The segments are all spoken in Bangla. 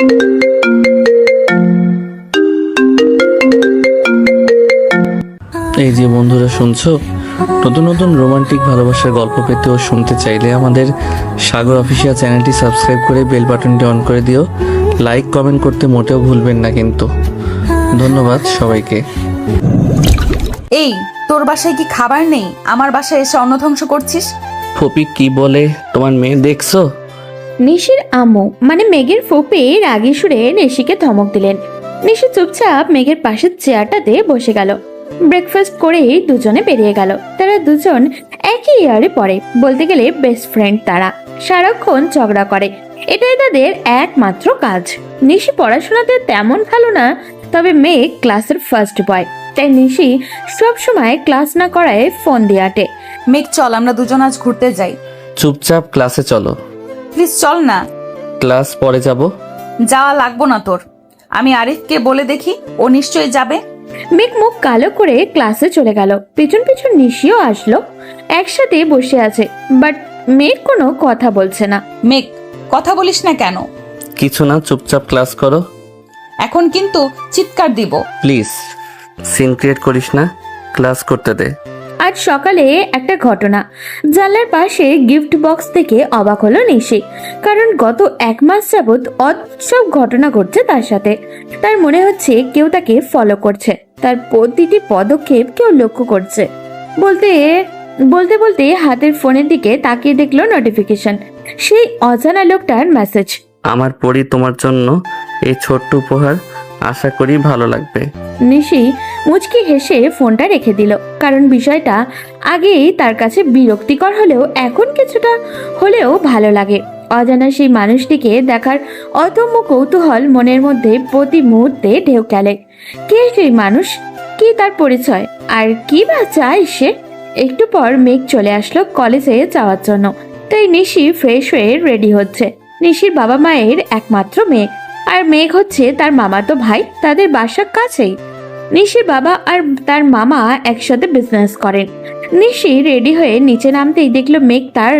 এই যে বন্ধুরা শুনছো, নতুন নতুন রোমান্টিক ভালোবাসার গল্প পেতে ও শুনতে চাইলে আমাদের সাগর অফিসিয়াল চ্যানেলটি সাবস্ক্রাইব করে বেল বাটনটি অন করে দিও। লাইক কমেন্ট করতে মোটেও ভুলবেন না কিন্তু। ধন্যবাদ সবাইকে। এই, তোর বাসায় কি খাবার নেই? আমার বাসায় এসে অন্ন ধ্বংস করছিস। ফপি কি বলে তোমার মেয়ে দেখছো? নিশির আম্মু মানে মেঘের ফুপি রাগী সুরে নিশিকে ধমক দিলেন। নিশি চুপচাপ মেঘের পাশের চেয়ারটাতে বসে গেল। ব্রেকফাস্ট করেই দুজনে বেরিয়ে গেল। তারা দুজন একই ইয়ারে পড়ে, বলতে গেলে বেস্ট ফ্রেন্ড। তারা সারাক্ষণ ঝগড়া করে, এটাই তাদের একমাত্র কাজ। নিশি পড়াশোনাতে তেমন ভালো না, তবে মেঘ ক্লাসের ফার্স্ট বয়, তাই নিশি সবসময় ক্লাস না করায় ফোন দিয়ে আটে। মেঘ, চল আমরা দুজন আজ ঘুরতে যাই। চুপচাপ ক্লাসে চলো। প্লিজ চল না। ক্লাস পরে যাব। যাওয়া লাগবো না তোর। আমি আরিফকে বলে দেখি, ও নিশ্চয়ই যাবে। মেঘ মুখ কালো করে ক্লাসে চলে গেল। পিছন পিছন নিশিও আসলো। একসাথে বসে আছে, বাট মেঘ কোনো কথা বলছে না। মেঘ, কথা বলিস না কেন? কিছু না, চুপচাপ ক্লাস করো। এখন কিন্তু চিৎকার দিব। প্লিজ সিন ক্রিয়েট করিস না, ক্লাস করতে দে। আজ সকালে একটা ঘটনা। জানলার পাশে গিফট বক্স থেকে অবাক হলো নিশি, কারণ গত 1 মাস যাবৎ অদ্ভুত ঘটনা ঘটছে তার সাথে। তার মনে হচ্ছে কেউ তাকে ফলো করছে, তার প্রতিটি পদক্ষেপ কেউ লক্ষ্য করছে। বলতে বলতে বলতে হাতের ফোনের দিকে তাকিয়ে দেখলো নোটিফিকেশন, সেই অজানা লোকটার মেসেজ। আমার পরি তোমার জন্য এই ছোট্ট উপহার, আশা করি ভালো লাগবে। নিশি মুচকি হেসে ফোনটা রেখে দিল, কারণ বিষয়টা আগেই তার কাছে বিরক্তিকর হলেও এখন কিছুটা হলেও ভালো লাগে। অজানা সেই মানুষটিকে দেখার অদম্য কৌতূহল মনের মধ্যে প্রতি মুহূর্তে ঢেউ খেলে। কে সেই মানুষ, কি তার পরিচয়, আর কি বা চায় সে? একটু পর মেঘ চলে আসলো কলেজে যাওয়ার জন্য, তাই নিশি ফ্রেশ হয়ে রেডি হচ্ছে। নিশির বাবা মায়ের একমাত্র মেয়ে, আর মেঘ হচ্ছে তার মামাতো ভাই। তাদের বাসার কাছেই। নিশির বাবা আর তার মামা একসাথে বিজনেস করেন। নিশি রেডি হয়ে নিচে নামতেই দেখলো মেঘ তার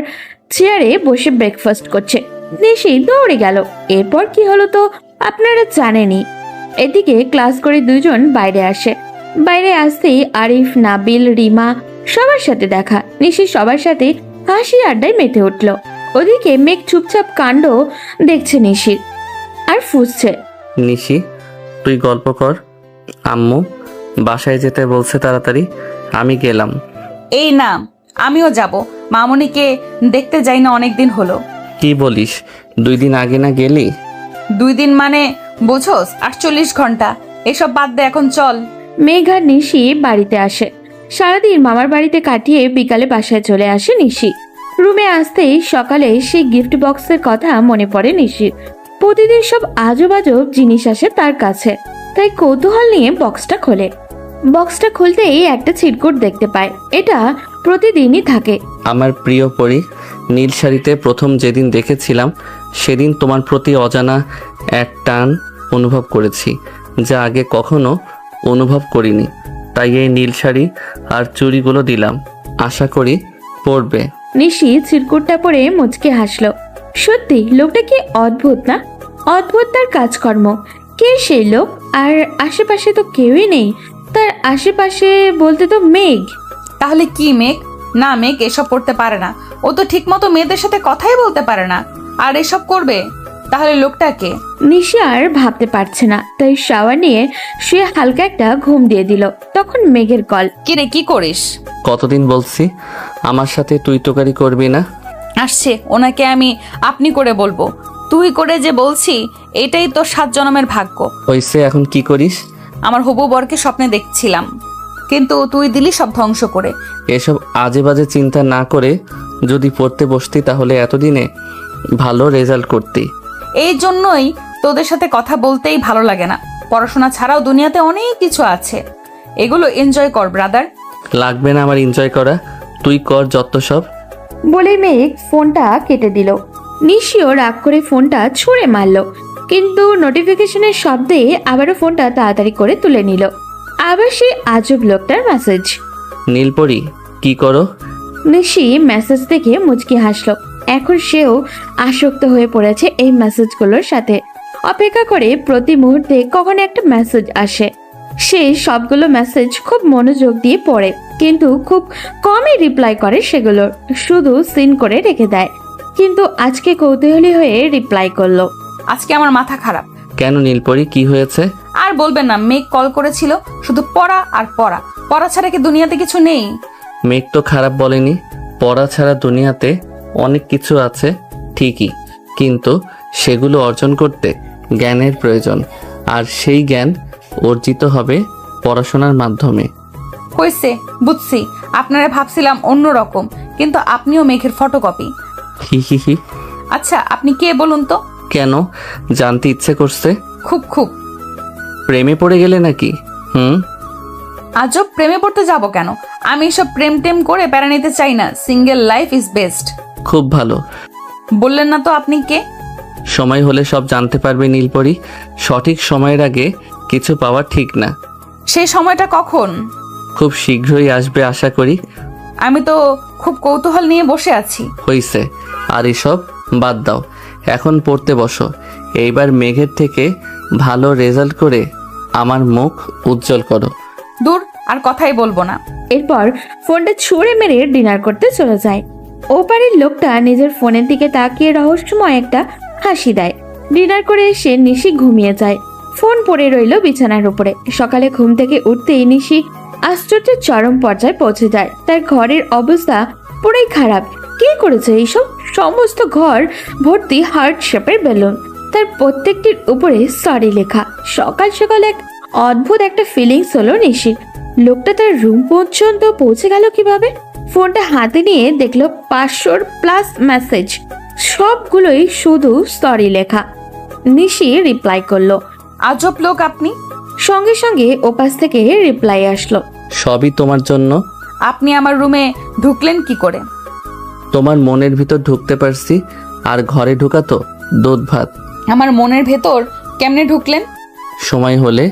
চেয়ারে বসে ব্রেকফাস্ট করছে। নিশি দৌড়ে গেল। এরপর কি হলো তো আপনারা জানেনই। এদিকে ক্লাস করে দুজন বাইরে আসে। বাইরে আসতেই আরিফ, নাবিল, রিমা সবার সাথে দেখা। নিশি সবার সাথে হাসি আড্ডায় মেতে উঠল। ওদিকে মেঘ চুপচাপ কাণ্ড দেখছে নিশির আর ফুসছে। নিশি তুই গল্প কর, আম্মু বাসায় যেতে বলছে তাড়াতাড়ি, আমি গেলাম। এই না, আমিও যাব। মামুনিকে দেখতে যাই না অনেকদিন হলো। কি বলিস, 2 দিন আগে না গেলি? 2 দিন মানে বোঝোস 48 ঘন্টা। এসব বাদ দে, এখন চল। মেঘ আর নিশি বাড়িতে আসে। সারাদিন মামার বাড়িতে কাটিয়ে বিকালে বাসায় চলে আসে নিশি। রুমে আসতেই সকালে সেই গিফট বক্সের কথা মনে পড়ে নিশির। প্রতিদিন সব আজব আজব জিনিস আসে তার কাছে, তাই কৌতূহল নিয়ে বক্সটা খোলে। বক্সটা খুলতেই একটা ছিটকুট দেখতে পায়। এটা প্রতিদিনই থাকে। আমার প্রিয় পরি, নীল শাড়িতে প্রথম যেদিন দেখেছিলাম সেদিন তোমার প্রতি অজানা এক টান অনুভব করেছি, যা আগে কখনো অনুভব করিনি। তাই এই নীল শাড়ি আর চুড়িগুলো দিলাম, আশা করি পরবে। নিশি চিরকুটটা পরে মুচকে হাসলো। সত্যি লোকটা কি অদ্ভুত না? অদ্ভুত তার কাজকর্ম। কে সেই লোক? আর আশেপাশে তো কেউই নেই। তার আশেপাশে বলতে তো মেঘ। তাহলে কি মেঘ? না, মেঘ এসব করতে পারে না। ও তো ঠিক মতো মেয়েদের সাথে কথাই বলতে পারে না, আর এসব করবে? তাহলে লোকটাকে? নিশি আর ভাবতে পারছে না, তাই শাওয়ার নিয়ে শুয়ে হালকা একটা ঘুম দিয়ে দিল। তখন মেঘের কল। কি রে, কি করিস? কতদিন বলছি আমার সাথে তুই তোকারি করবি না? আসছে, ওনাকে আমি আপনি করে বলবো। তুই করে যে বলছি, এটাই তো 7 জন্মের ভাগ্য। হইছে, এখন কি করিস? আমার হবু বরকে স্বপ্নে দেখছিলাম, কিন্তু তুই দিলি সব ধ্বংস করে। এসব আজে বাজে চিন্তা না করে যদি পড়তে বসতি তাহলে এতদিনে ভালো রেজাল্ট করতি। এই জন্যই তোদের সাথে কথা বলতেই ভালো লাগে না। পড়াশোনা ছাড়াও দুনিয়াতে অনেক কিছু আছে, এগুলো এনজয় কর ব্রাদার। লাগবে না আমার এনজয় করা, তুই কর যত সব। বলে মেঘ ফোনটা কেটে দিল। নিশিও রাগ করে ফোনটা ছুঁড়ে মারল, কিন্তু নোটিফিকেশনের শব্দে আবারও ফোনটা তাড়াতাড়ি করে তুলে নিল। আবার সেই আজব লোকটার মেসেজ। নীলপরি কি করো? নিশি মেসেজ দেখে মুচকি হাসলো। এখন সেও আসক্ত হয়ে পড়েছে এই মেসেজগুলোর সাথে। অপেক্ষা করে প্রতি মুহূর্তে কখন একটা মেসেজ আসে। সে সবগুলো মেসেজ খুব মনোযোগ দিয়ে পড়ে, কিন্তু খুব কমই রিপ্লাই করে সেগুলোর, শুধু সিন করে রেখে দেয়। কিন্তু আজকে কৌতূহলী হয়ে রিপ্লাই করলো। আজকে আমার মাথা খারাপ। কেন নীলপরি, কি হয়েছে? আর বলবেন না, মেঘ কল করেছিল, শুধু পড়া আর পড়া। পড়া ছাড়া কি দুনিয়াতে কিছু নেই? মেঘ তো খারাপ বলেনি। পড়া ছাড়া দুনিয়াতে অনেক কিছু আছে ঠিকই, কিন্তু সেগুলো অর্জন করতে জ্ঞানের প্রয়োজন, আর সেই জ্ঞান অর্জিত হবে পড়াশোনার মাধ্যমে। হয়েছে, বুঝছি। আপনারা ভাবছিলাম অন্য রকম, কিন্তু আপনিও মেঘের ফটোকপি। হি হি হি। আচ্ছা, আপনি কে বলুন তো? কেন, জানতে ইচ্ছে করছে? খুব খুব। প্রেমে পড়ে গেলে নাকি? আজব, প্রেমে পড়তে যাব কেন? আমি এসব প্রেম টেম করে প্যারা নিতে চাই না। Single life is best. খুব ভালো। বললেন না তো আপনি কে? সময় হলে সব জানতে পারবে নীলপরি। সঠিক সময়ের আগে কিছু পাওয়া ঠিক না। সেই সময়টা কখন? খুব শীঘ্রই আসবে আশা করি। আমি তো খুব কৌতূহল নিয়ে বসে আছি। হইছে, আর এসব বাদ দাও, এখন পড়তে বসো। এইবার মেঘের থেকে ভালো রেজাল্ট করে আমার মুখ উজ্জ্বল করো। দূর, আর কথাই বলবো না। এরপর ফোনটা ছুঁড়ে মেরে ডিনার করতে চলে যায়। ওপারের লোকটা নিজের ফোনের দিকে তাকিয়ে রহস্যময় একটা হাসি দেয়। ডিনার করে এসে নিশি ঘুমিয়ে যায়। ফোন পড়ে রইল বিছানার উপরে। সকালে ঘুম থেকে উঠতেই নিশি আশ্চর্যের চরম পর্যায়ে পৌঁছে যায়। তার ঘরের অবস্থা পুরাই খারাপ। কে করেছে এইসব? সমস্ত ঘর ভর্তি হার্ট শেপের বেলুন, তার প্রত্যেকটির উপরে সরি লেখা। সকাল সকাল এক অদ্ভুত একটা ফিলিংস হলো নিশির। লোকটা তার রুম পর্যন্ত পৌঁছে গেল কিভাবে? ফোনটা হাতে নিয়ে দেখলো 500+ মেসেজ, সবগুলোই শুধু সরি লেখা। নিশি রিপ্লাই করলো। আজব লোক আপনি। সঙ্গে সঙ্গে ওপাশ থেকে রিপ্লাই আসলো। সবই তোমার জন্য। আপনি আমার রুমে ঢুকলেন কি করে? তোমার মনের ভিতর ঢুকতে পারছি, আর ঘরে ঢুকা তো দুধ ভাত। আমার মনের ভেতর কেমনে ঢুকলেন? সময় হলে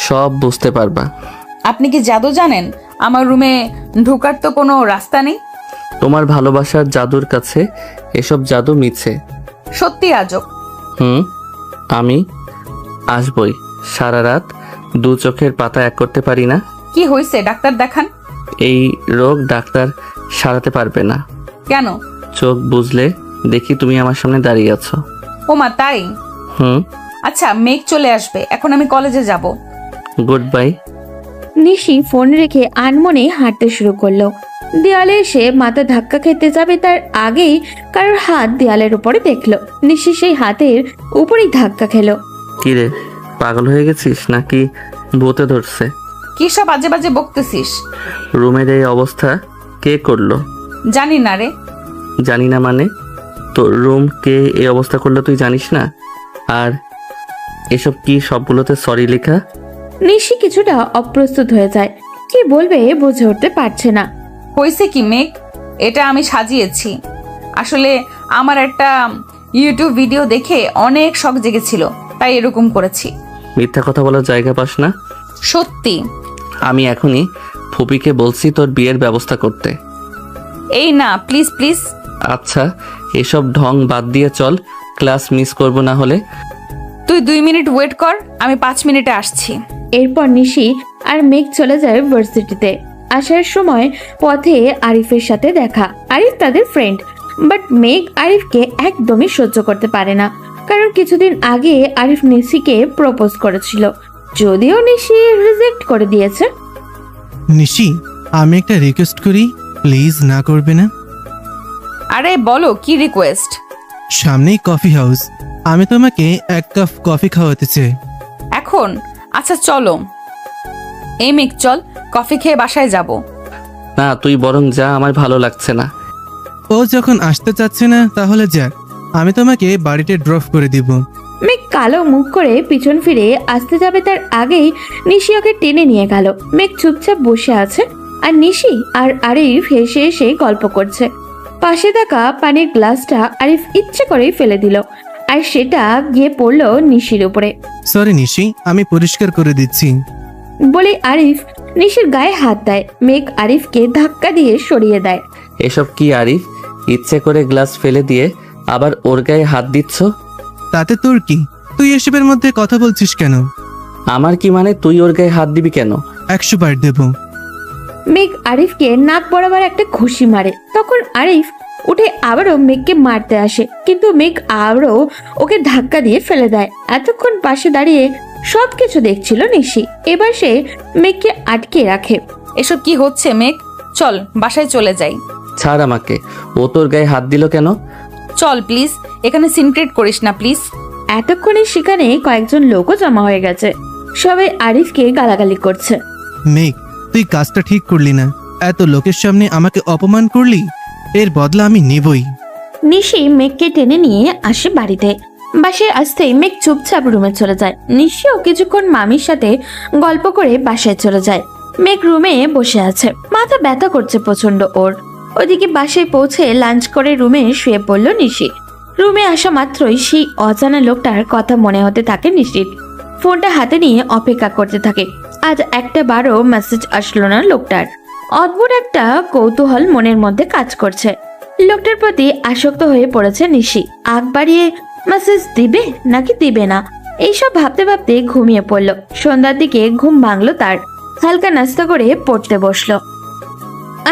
সব বুঝতে পারবা। আপনি কি জাদু জানেন? আমার রুমে ঢোকার তো কোনো রাস্তা নেই। তোমার ভালোবাসার জাদুর কাছে এসব জাদু মিছে। সত্যি আজব। আমি আসবই। সারা রাত দু চোখের পাতা এক করতে পারি না। কি হয়েছে? ডাক্তার দেখান। এই রোগ ডাক্তার সারাতে পারবে না। কেন? চোখ বুঝলে দেখি তুমি আমার সামনে দাঁড়িয়ে আছো। ওমা, তাই? আচ্ছা, মেঘ চলে আসবে, এখন আমি কলেজে যাব। Good bye. নিশি ফোন রেখে আনমনে হাঁটতে শুরু করলো। দেয়ালে এসে মাথা ধাক্কা খেতে যাবে তার আগেই কারোর হাত দেয়ালের উপরে দেখলো। নিশি সেই হাতের উপরেই ধাক্কা খেলো। কিরে, পাগল হয়ে গেছিস নাকি ভূতে ধরছে? কি সব বাজে বাজে বকতেছিস? রুমের এই অবস্থা কে করলো? জানি না রে। জানি না মানে? তোর রুম কে এই অবস্থা করলো তুই জানিস না? আর এসব কি সবগুলোতে সরি লেখা? নিশি কিছুটা অপ্রস্তুত হয়ে যায়। কি বলবে বুঝে উঠতে পারছে না। হয়েছে কি মেঘ, এটা আমি সাজিয়েছি। আসলে আমার একটা ইউটিউব ভিডিও দেখে অনেক শখ জেগেছিল, তাই এরকম করেছি। মিথ্যা কথা বলার জায়গা পাস না। সত্যি। আমি এখনই ফুপিকে বলছি তোর বিয়ের ব্যবস্থা করতে। এই না, প্লিজ প্লিজ। আচ্ছা, এসব ঢং বাদ দিয়ে চল, ক্লাস মিস করব না হলে। তুই 2 মিনিট ওয়েট কর, আমি 5 মিনিটে আসছি। এরপর নিশি আর মেঘ চলে যায় ভার্সিটিতে। আসার সময় পথে আরিফের সাথে দেখা। আরিফ তাদের ফ্রেন্ড, বাট মেঘ আরিফকে একদমই সহ্য করতে পারে না, কারণ কিছুদিন আগে আরিফ নিশিকে প্রপোজ করেছিল, যদিও নিশি রিজেক্ট করে দিয়েছে। নিশি, আমি একটা রিকোয়েস্ট করি, প্লিজ না করবে না? আরে বলো, কি রিকোয়েস্ট? সামনেই কফি হাউস, আমি তোমাকে 1 কাপ কফি খাওয়াতে চাই। এখন? আচ্ছা চলো। এই মেঘ, চল, কফি খেয়ে বাসায় যাব। না, তুই বরং যা, আমার ভালো লাগছে না। ও যখন আসতে চাচ্ছে না তাহলে যাক, আমি তোমাকে বাড়িতে ড্রপ করে দিব। মেঘ কালো মুখ করে পিছন ফিরে আসতে যাবে তার আগেই নিশি ওকে টেনে নিয়ে গেল। মেঘ চুপচাপ বসে আছে, আর নিশি আর আরিফ হেসে হেসে গল্প করছে। পাশে থাকা পানির গ্লাসটা আরিফ ইচ্ছে করেই ফেলে দিল, আর সেটা গিয়ে পড়লো নিশির উপরে। সরি নিশি, আমি পরিষ্কার করে দিচ্ছি। বলে আরিফ নিশির গায়ে হাত দেয়। মেঘ আরিফকে ধাক্কা দিয়ে সরিয়ে দেয়। এসব কি আরিফ? ইচ্ছে করে গ্লাস ফেলে দিয়ে আবার ওর গায়ে হাত দিচ্ছ? তাতে তোর কি? তুই এসবের মধ্যে কথা বলছিস কেন? আমার কি মানে তুই ওর গায়ে হাত দিবি কেন? 100 বার দেবো। মেঘ আরিফকে নাক বরাবর একটা ঘুষি মারে। তখন আরিফ উঠে আবারও মেঘকে মারতে আসে, কিন্তু মেঘ আবারও ওকে ধাক্কা দিয়ে ফেলে দেয়। এতক্ষণ পাশে দাঁড়িয়ে সবকিছু দেখছিল নিশি। এবার সে মেঘকে আটকে রাখে। এসব কি হচ্ছে মেঘ? চল বাসায় চলে যাই। ছাড় আমাকে। ও তোর গায়ে হাত দিল কেন? চল প্লিজ, এখানে সিনক্রেট করিস না প্লিজ। এতক্ষণে সেখানে কয়েকজন লোকও জমা হয়ে গেছে। সবাই আরিফকে গালাগালি করছে। মেঘ, তুই কাজটা ঠিক করলি না। এত লোকের সামনে আমাকে অপমান করলি, এর বদলা আমি নেবই। নিশি মেঘকে টেনে নিয়ে আসে বাড়িতে। বাসায় আসতেই মেঘ চুপচাপ রুমে চলে যায়। নিশিও কিছুক্ষণ মামির সাথে গল্প করে বাসায় চলে যায়। মেঘ রুমে বসে আছে, মাথা ব্যথা করছে প্রচন্ড ওর। ওদিকে বাসায় পৌঁছে লাঞ্চ করে রুমে শুয়ে পড়ল নিশি। রুমে আসা মাত্রই সেই অজানা লোকটার কথা মনে হতে থাকে নিশির। ফোনটা হাতে নিয়ে অপেক্ষা করতে থাকে। আজ একটা বারও মেসেজ আসলো না লোকটার। অদ্ভুত একটা কৌতূহল মনের মধ্যে কাজ করছে। লোকটার প্রতি আসক্ত হয়ে পড়েছে নিশি। আগ বাড়িয়ে মেসেজ দিবে নাকি দিবে না, এইসব ভাবতে ভাবতে ঘুমিয়ে পড়ল। সন্ধ্যার দিকে ঘুম ভাঙলো তার। হালকা নাস্তা করে পড়তে বসলো।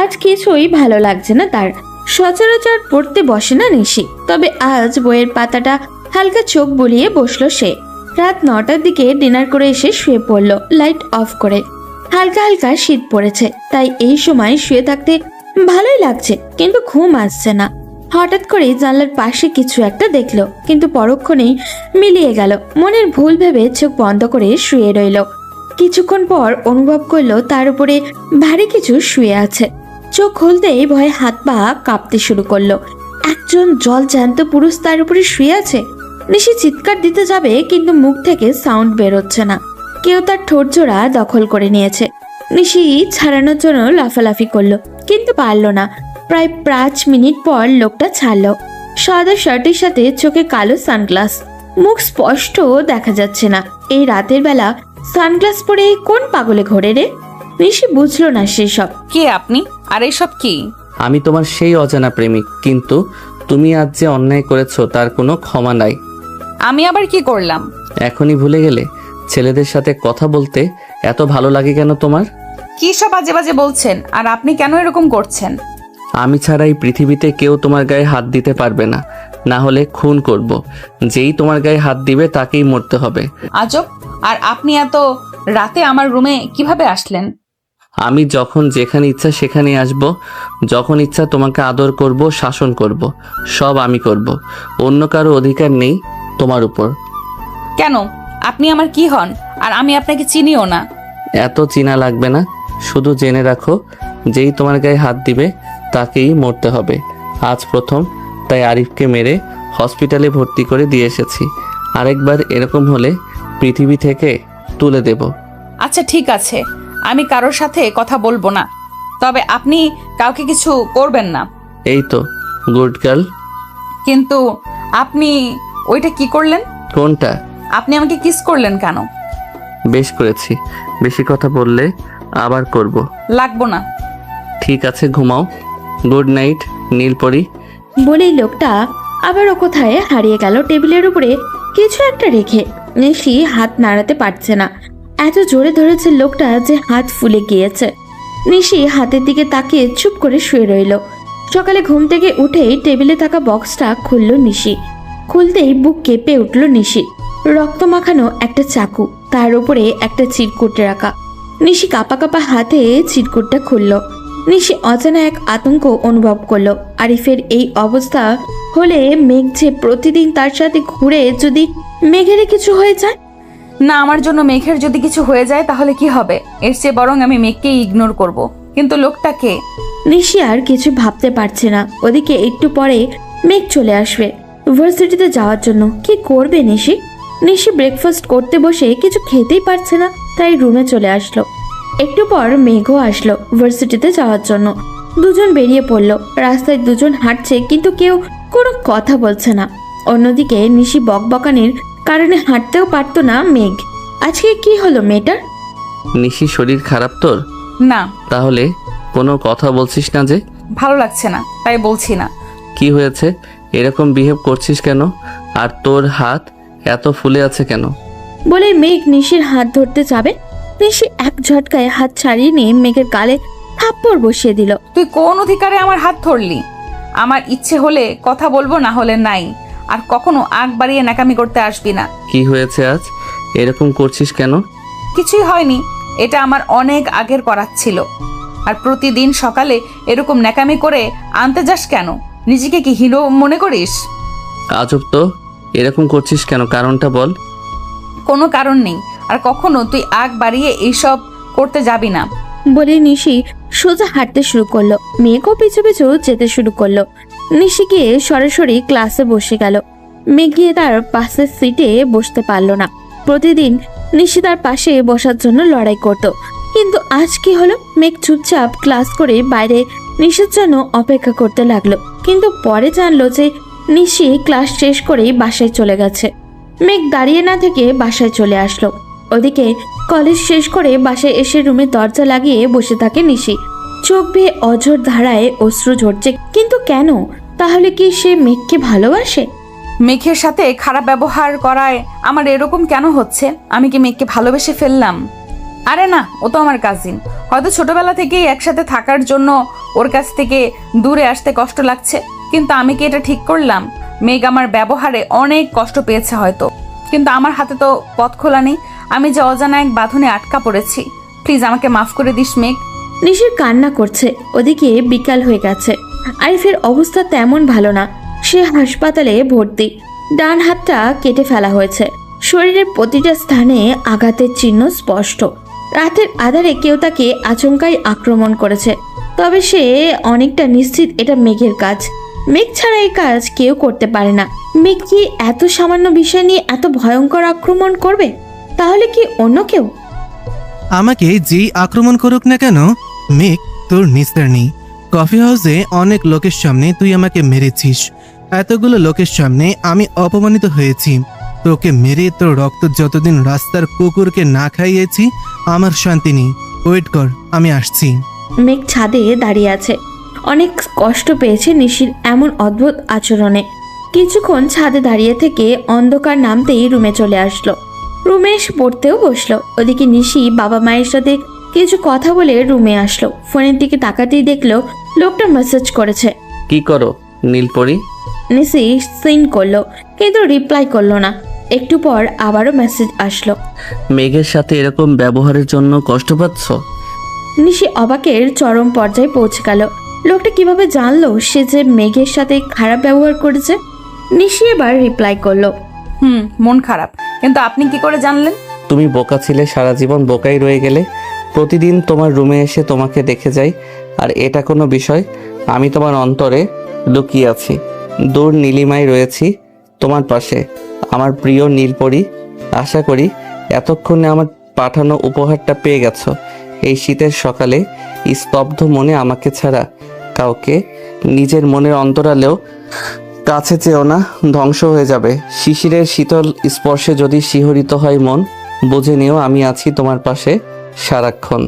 আজ কিছুই ভালো লাগছে না তার। সচরাচর পড়তে বসে না নিশি, তবে আজ বইয়ের পাতাটা হালকা চোখ বুলিয়ে বসলো সে। রাত 9টার দিকে ডিনার করে এসে শুয়ে পড়ল লাইট অফ করে। হালকা হালকা শীত পড়েছে, তাই এই সময় শুয়ে থাকতে ভালোই লাগছে, কিন্তু ঘুম আসছে না। হঠাৎ করে জানলার পাশে কিছু একটা দেখলো, কিন্তু পরক্ষণেই মিলিয়ে গেল। মনের ভুল ভেবে চোখ বন্ধ করে শুয়ে রইল। কিছুক্ষণ পর অনুভব করলো তার উপরে ভারী কিছু শুয়ে আছে। চোখ খুলতেই ভয়ে হাত পা কাঁপতে শুরু করলো। একজন জল জ্যান্ত পুরুষ তার উপরে শুয়ে আছে। নিশি চিৎকার দিতে যাবে, কিন্তু মুখ থেকে সাউন্ড বেরোচ্ছে না। কেউ তার ঠোঁট জোড়া দখল করে নিয়েছে। নিশি ছাড়ানোর জন্য লাফালাফি করলো, কিন্তু পারলো না। প্রায় 5 মিনিট পর লোকটা ছাড়লো। সাদা শার্টের সাথে চোখে কালো সানগ্লাস, মুখ স্পষ্ট দেখা যাচ্ছে না। এই রাতের বেলা সানগ্লাস পরে কোন পাগলে ঘোরে রে? নিশি বুঝলো না সেসব। কে আপনি? আর এসব কি? আমি তোমার সেই অজানা প্রেমিক, কিন্তু তুমি আজ যে অন্যায় করেছো তার কোনো ক্ষমা নাই। আমি আবার কি করলাম? এখনই ভুলে গেলে? ছেলেদের সাথে কথা বলতে এত ভালো লাগে কেন তোমার? কি সব বাজে বাজে বলছেন? আর আপনি কেন এরকম করছেন? আমি ছাড়া এই পৃথিবীতে কেউ তোমার গায়ে হাত দিতে পারবে না, না হলে খুন করব। যেই তোমার গায়ে হাত দিবে তাকেই মরতে হবে। আজব। আর আপনি এত রাতে আমার রুমে কিভাবে আসলেন? আমি যখন যেখানে ইচ্ছা সেখানে আসব। যখন ইচ্ছা তোমাকে আদর করব, শাসন করব, সব আমি করব। অন্য কারো অধিকার নেই তোমার উপর। কেন? আপনি আমার কি হন? আর আমি আপনাকে চিনিও না। এত চিনা লাগবে না, শুধু জেনে রাখো যেই তোমার গায়ে হাত দিবে তাকেই মরতে হবে। আজ প্রথম, তাই আরিফকে মেরে হসপিটালে ভর্তি করে দিয়ে এসেছি। আরেকবার এরকম হলে পৃথিবী থেকে তুলে দেব। আচ্ছা ঠিক আছে, আমি কারোর সাথে কথা বলবো না, তবে আপনি কাউকে কিছু করবেন না। এই তো গুড গার্ল। কিন্তু আপনি ওইটা কি করলেন? কোনটা? আপনি আমাকে কিস করলেন কেন? বেশ করেছি, বেশি কথা বললে আবার করব। লাগবো না। ঠিক আছে, ঘুমাও। Good night Neelpari. বলেই লোকটা আবারও কোথায় হারিয়ে গেল টেবিলের উপরে কিছু একটা রেখে। নিশি হাত নাড়াতে পারছে না, এত জোরে ধরেছে লোকটা যে হাত ফুলে গিয়েছে। নিশি হাতের দিকে তাকিয়ে চুপ করে শুয়ে রইল। সকালে ঘুম থেকে উঠেই টেবিলে থাকা বক্সটা খুলল নিশি। খুলতেই বুক কেঁপে উঠল নিশি। রক্ত মাখানো একটা চাকু, তার উপরে একটা চিরকুটে রাখা। নিশি কাঁপা কাঁপা হাতে চিরকুটটা খুলল। নিশি অজানা এক আতঙ্ক অনুভব করলো। আরিফের এই অবস্থা হলে মেঘ যে প্রতিদিন তার সাথে ঘুরে, যদি মেঘের কিছু হয়ে যায়? না, আমার জন্য মেঘের যদি কিছু হয়ে যায় তাহলে কি হবে? এর চেয়ে বরং আমি মেঘকে ইগনোর করব। কিন্তু লোকটাকে নিশি আর কিছু ভাবতে পারছে না। ওদিকে একটু পরে মেঘ চলে আসবে ইউনিভার্সিটিতে যাওয়ার জন্য। কি করবে নিশি? নিশি ব্রেকফাস্ট করতে বসে কিছু খেতেই পারছে না, তাই রুমে চলে আসলো। একটু পর মেঘও আসলো ইউনিভার্সিটিতে যাওয়ার জন্য। দুজন বেরিয়ে পড়লো। রাস্তায় দুজন হাঁটছে, কিন্তু কেউ কোনো কথা বলছে না। অন্যদিকে নিশি বকবকানির কারণে হাঁটতেও পারতো না মেঘ। আজকে কি হলো মেয়েটার? নিশি, শরীর খারাপ তোর? না, তাহলে কোনো কথা বলছিস না যে? ভালো লাগছে না তাই বলছি না। কি হয়েছে? এরকম বিহেভ করছিস কেন? আর তোর হাত এত ফুলে আছে কেন? বলে মেঘ নিশির হাত ধরতে যাবে, নিশি এক ঝটকায় হাত ছাড়িয়ে নিয়ে মেঘের গালে থাপ্পড় বসিয়ে দিল। তুই কোন অধিকারে আমার হাত ধরলি? আমার ইচ্ছে হলে কথা বলবো, না হলে নাই। আর কখনো আগ বাড়িয়ে নাকামি করতে আসবি না। কি হয়েছে আজ? এরকম করছিস কেন? কিছুই হয়নি, এটা আমার অনেক আগের করার ছিল। আর প্রতিদিন সকালে এরকম ন্যাকামি করে আনতে যাস কেন? নিজেকে কি হিরো মনে করিস? আজব তো, এরকম করছিস কেন? কারণটা বল। কোনো কারণ নেই, আর কখনো তুই আগ বাড়িয়ে এইসব করতে যাবি না। বলে নিশি সোজা হাঁটতে শুরু করলো। মেঘও পিছু পিছু যেতে শুরু করলো। নিশি গিয়ে সরাসরি ক্লাসে বসে গেল। মেঘ গিয়ে তার পাশের সিটে বসতে পারলো না। প্রতিদিন নিশি তার পাশে বসার জন্য লড়াই করত, কিন্তু আজ কি হলো? মেঘ চুপচাপ ক্লাস করে বাইরে নিশির জন্য অপেক্ষা করতে লাগলো। কিন্তু পরে জানলো যে নিশি ক্লাস শেষ করেই বাসায় চলে গেছে। মেঘ দাঁড়িয়ে না থেকে বাসায় চলে আসলো। ওদিকে কলেজ শেষ করে বাসায় এসে রুমে দরজা লাগিয়ে বসে থাকে নিশি। চোখ বেয়ে অঝোর ধারায় অশ্রু ঝরছে, কিন্তু কেন? তাহলে কি সে মেঘকে ভালোবাসে? মেঘের সাথে খারাপ ব্যবহার করায় আমার এরকম কেন হচ্ছে? আমি কি মেঘকে ভালোবেসে ফেললাম? আরে না, ও তো আমার কাজিন। হয়তো ছোটবেলা থেকেই একসাথে থাকার জন্য ওর কাছ থেকে দূরে আসতে কষ্ট লাগছে, কিন্তু আমি কি এটা ঠিক করলাম? মেঘ আমার ব্যবহারে অনেক কষ্ট পেয়েছে হয়তো, কিন্তু আমার হাতে তো পথ খোলা নেই। আমি যে অজানা এক বাঁধনে আটকা পড়েছি। প্লিজ আমাকে মাফ করে দিস মেঘ। নিশির কান্না করছে। ওদিকে বিকাল হয়ে গেছে। আরিফের অবস্থা তেমন ভালো না, সে হাসপাতালে ভর্তি। ডান হাতটা কেটে ফেলা হয়েছে। শরীরের প্রতিটা স্থানে আঘাতের চিহ্ন স্পষ্ট। রাতের আধারে কেউ তাকে আচমকাই আক্রমণ করেছে, তবে সে অনেকটা নিশ্চিত এটা মেঘের কাজ। মেঘ ছাড়া এই কাজ কেউ করতে পারে না। মেঘ কি এত সামান্য বিষয় নিয়ে এত ভয়ঙ্কর আক্রমণ করবে? তাহলে কি অন্য কেউ? আমাকে যেই আক্রমণ করুক না কেন, মেঘ তোর নিস্তার নেই। কফি হাউসে অনেক লোকের সামনে তুই আমাকে মেরেছিস। এতগুলো লোকের সামনে আমি অপমানিত হয়েছি। তোকে মেরে তোর রক্ত যতদিন রাস্তার কুকুরকে না খাইয়েছি, আমার শান্তি নেই। ওয়েট কর, আমি আসছি। মেঘ ছাদে দাঁড়িয়ে আছে। অনেক কষ্ট পেয়েছে নিশির এমন অদ্ভুত আচরণে। কিছুক্ষণ ছাদে দাঁড়িয়ে থেকে অন্ধকার নামতেই রুমে চলে আসলো। রুমে এসে পড়তেও বসলো। ওদিকে নিশি বাবা মায়ের সাথে কিছু কথা বলে রুমে আসলো। ফোনের দিকে তাকাতেই দেখলো লোকটা মেসেজ করেছে। কি করো নীলপরি? নিশি সিন করলো, কিন্তু রিপ্লাই করলো না। একটু পর আবারও মেসেজ আসলো। মেঘের সাথে এরকম ব্যবহারের জন্য কষ্ট পাচ্ছ? নিশি অবাকের চরম পর্যায়ে পৌঁছে গেল। লোকটা কিভাবে জানলো সে যে মেঘের সাথে খারাপ ব্যবহার করেছে? নিশি এবার রিপ্লাই করলো। মন খারাপ, কিন্তু আপনি কি করে জানলেন? তুমি বোকা ছিলে, সারা জীবন বোকাই রয়ে গেলে। প্রতিদিন তোমার রুমে এসে তোমাকে দেখে যাই, আর এটা কোনো বিষয়? আমি তোমার অন্তরে লুকিয়ে আছি, দূর নীলিমায় রয়েছি তোমার পাশে, আমার প্রিয় নীলপরি। আশা করি এতক্ষণে আমার পাঠানো উপহারটা পেয়ে গেছো। এই শীতের সকালে স্তব্ধ মনে আমাকে ছাড়া কাউকে নিজের মনের অন্তরালেও কাছে চেও না, ধ্বংস হয়ে যাবে। শিশিরের শীতল স্পর্শে যদি শিহরিত হয় মন, বুঝে নিও আমি আছি তোমার পাশে সারাক্ষণ।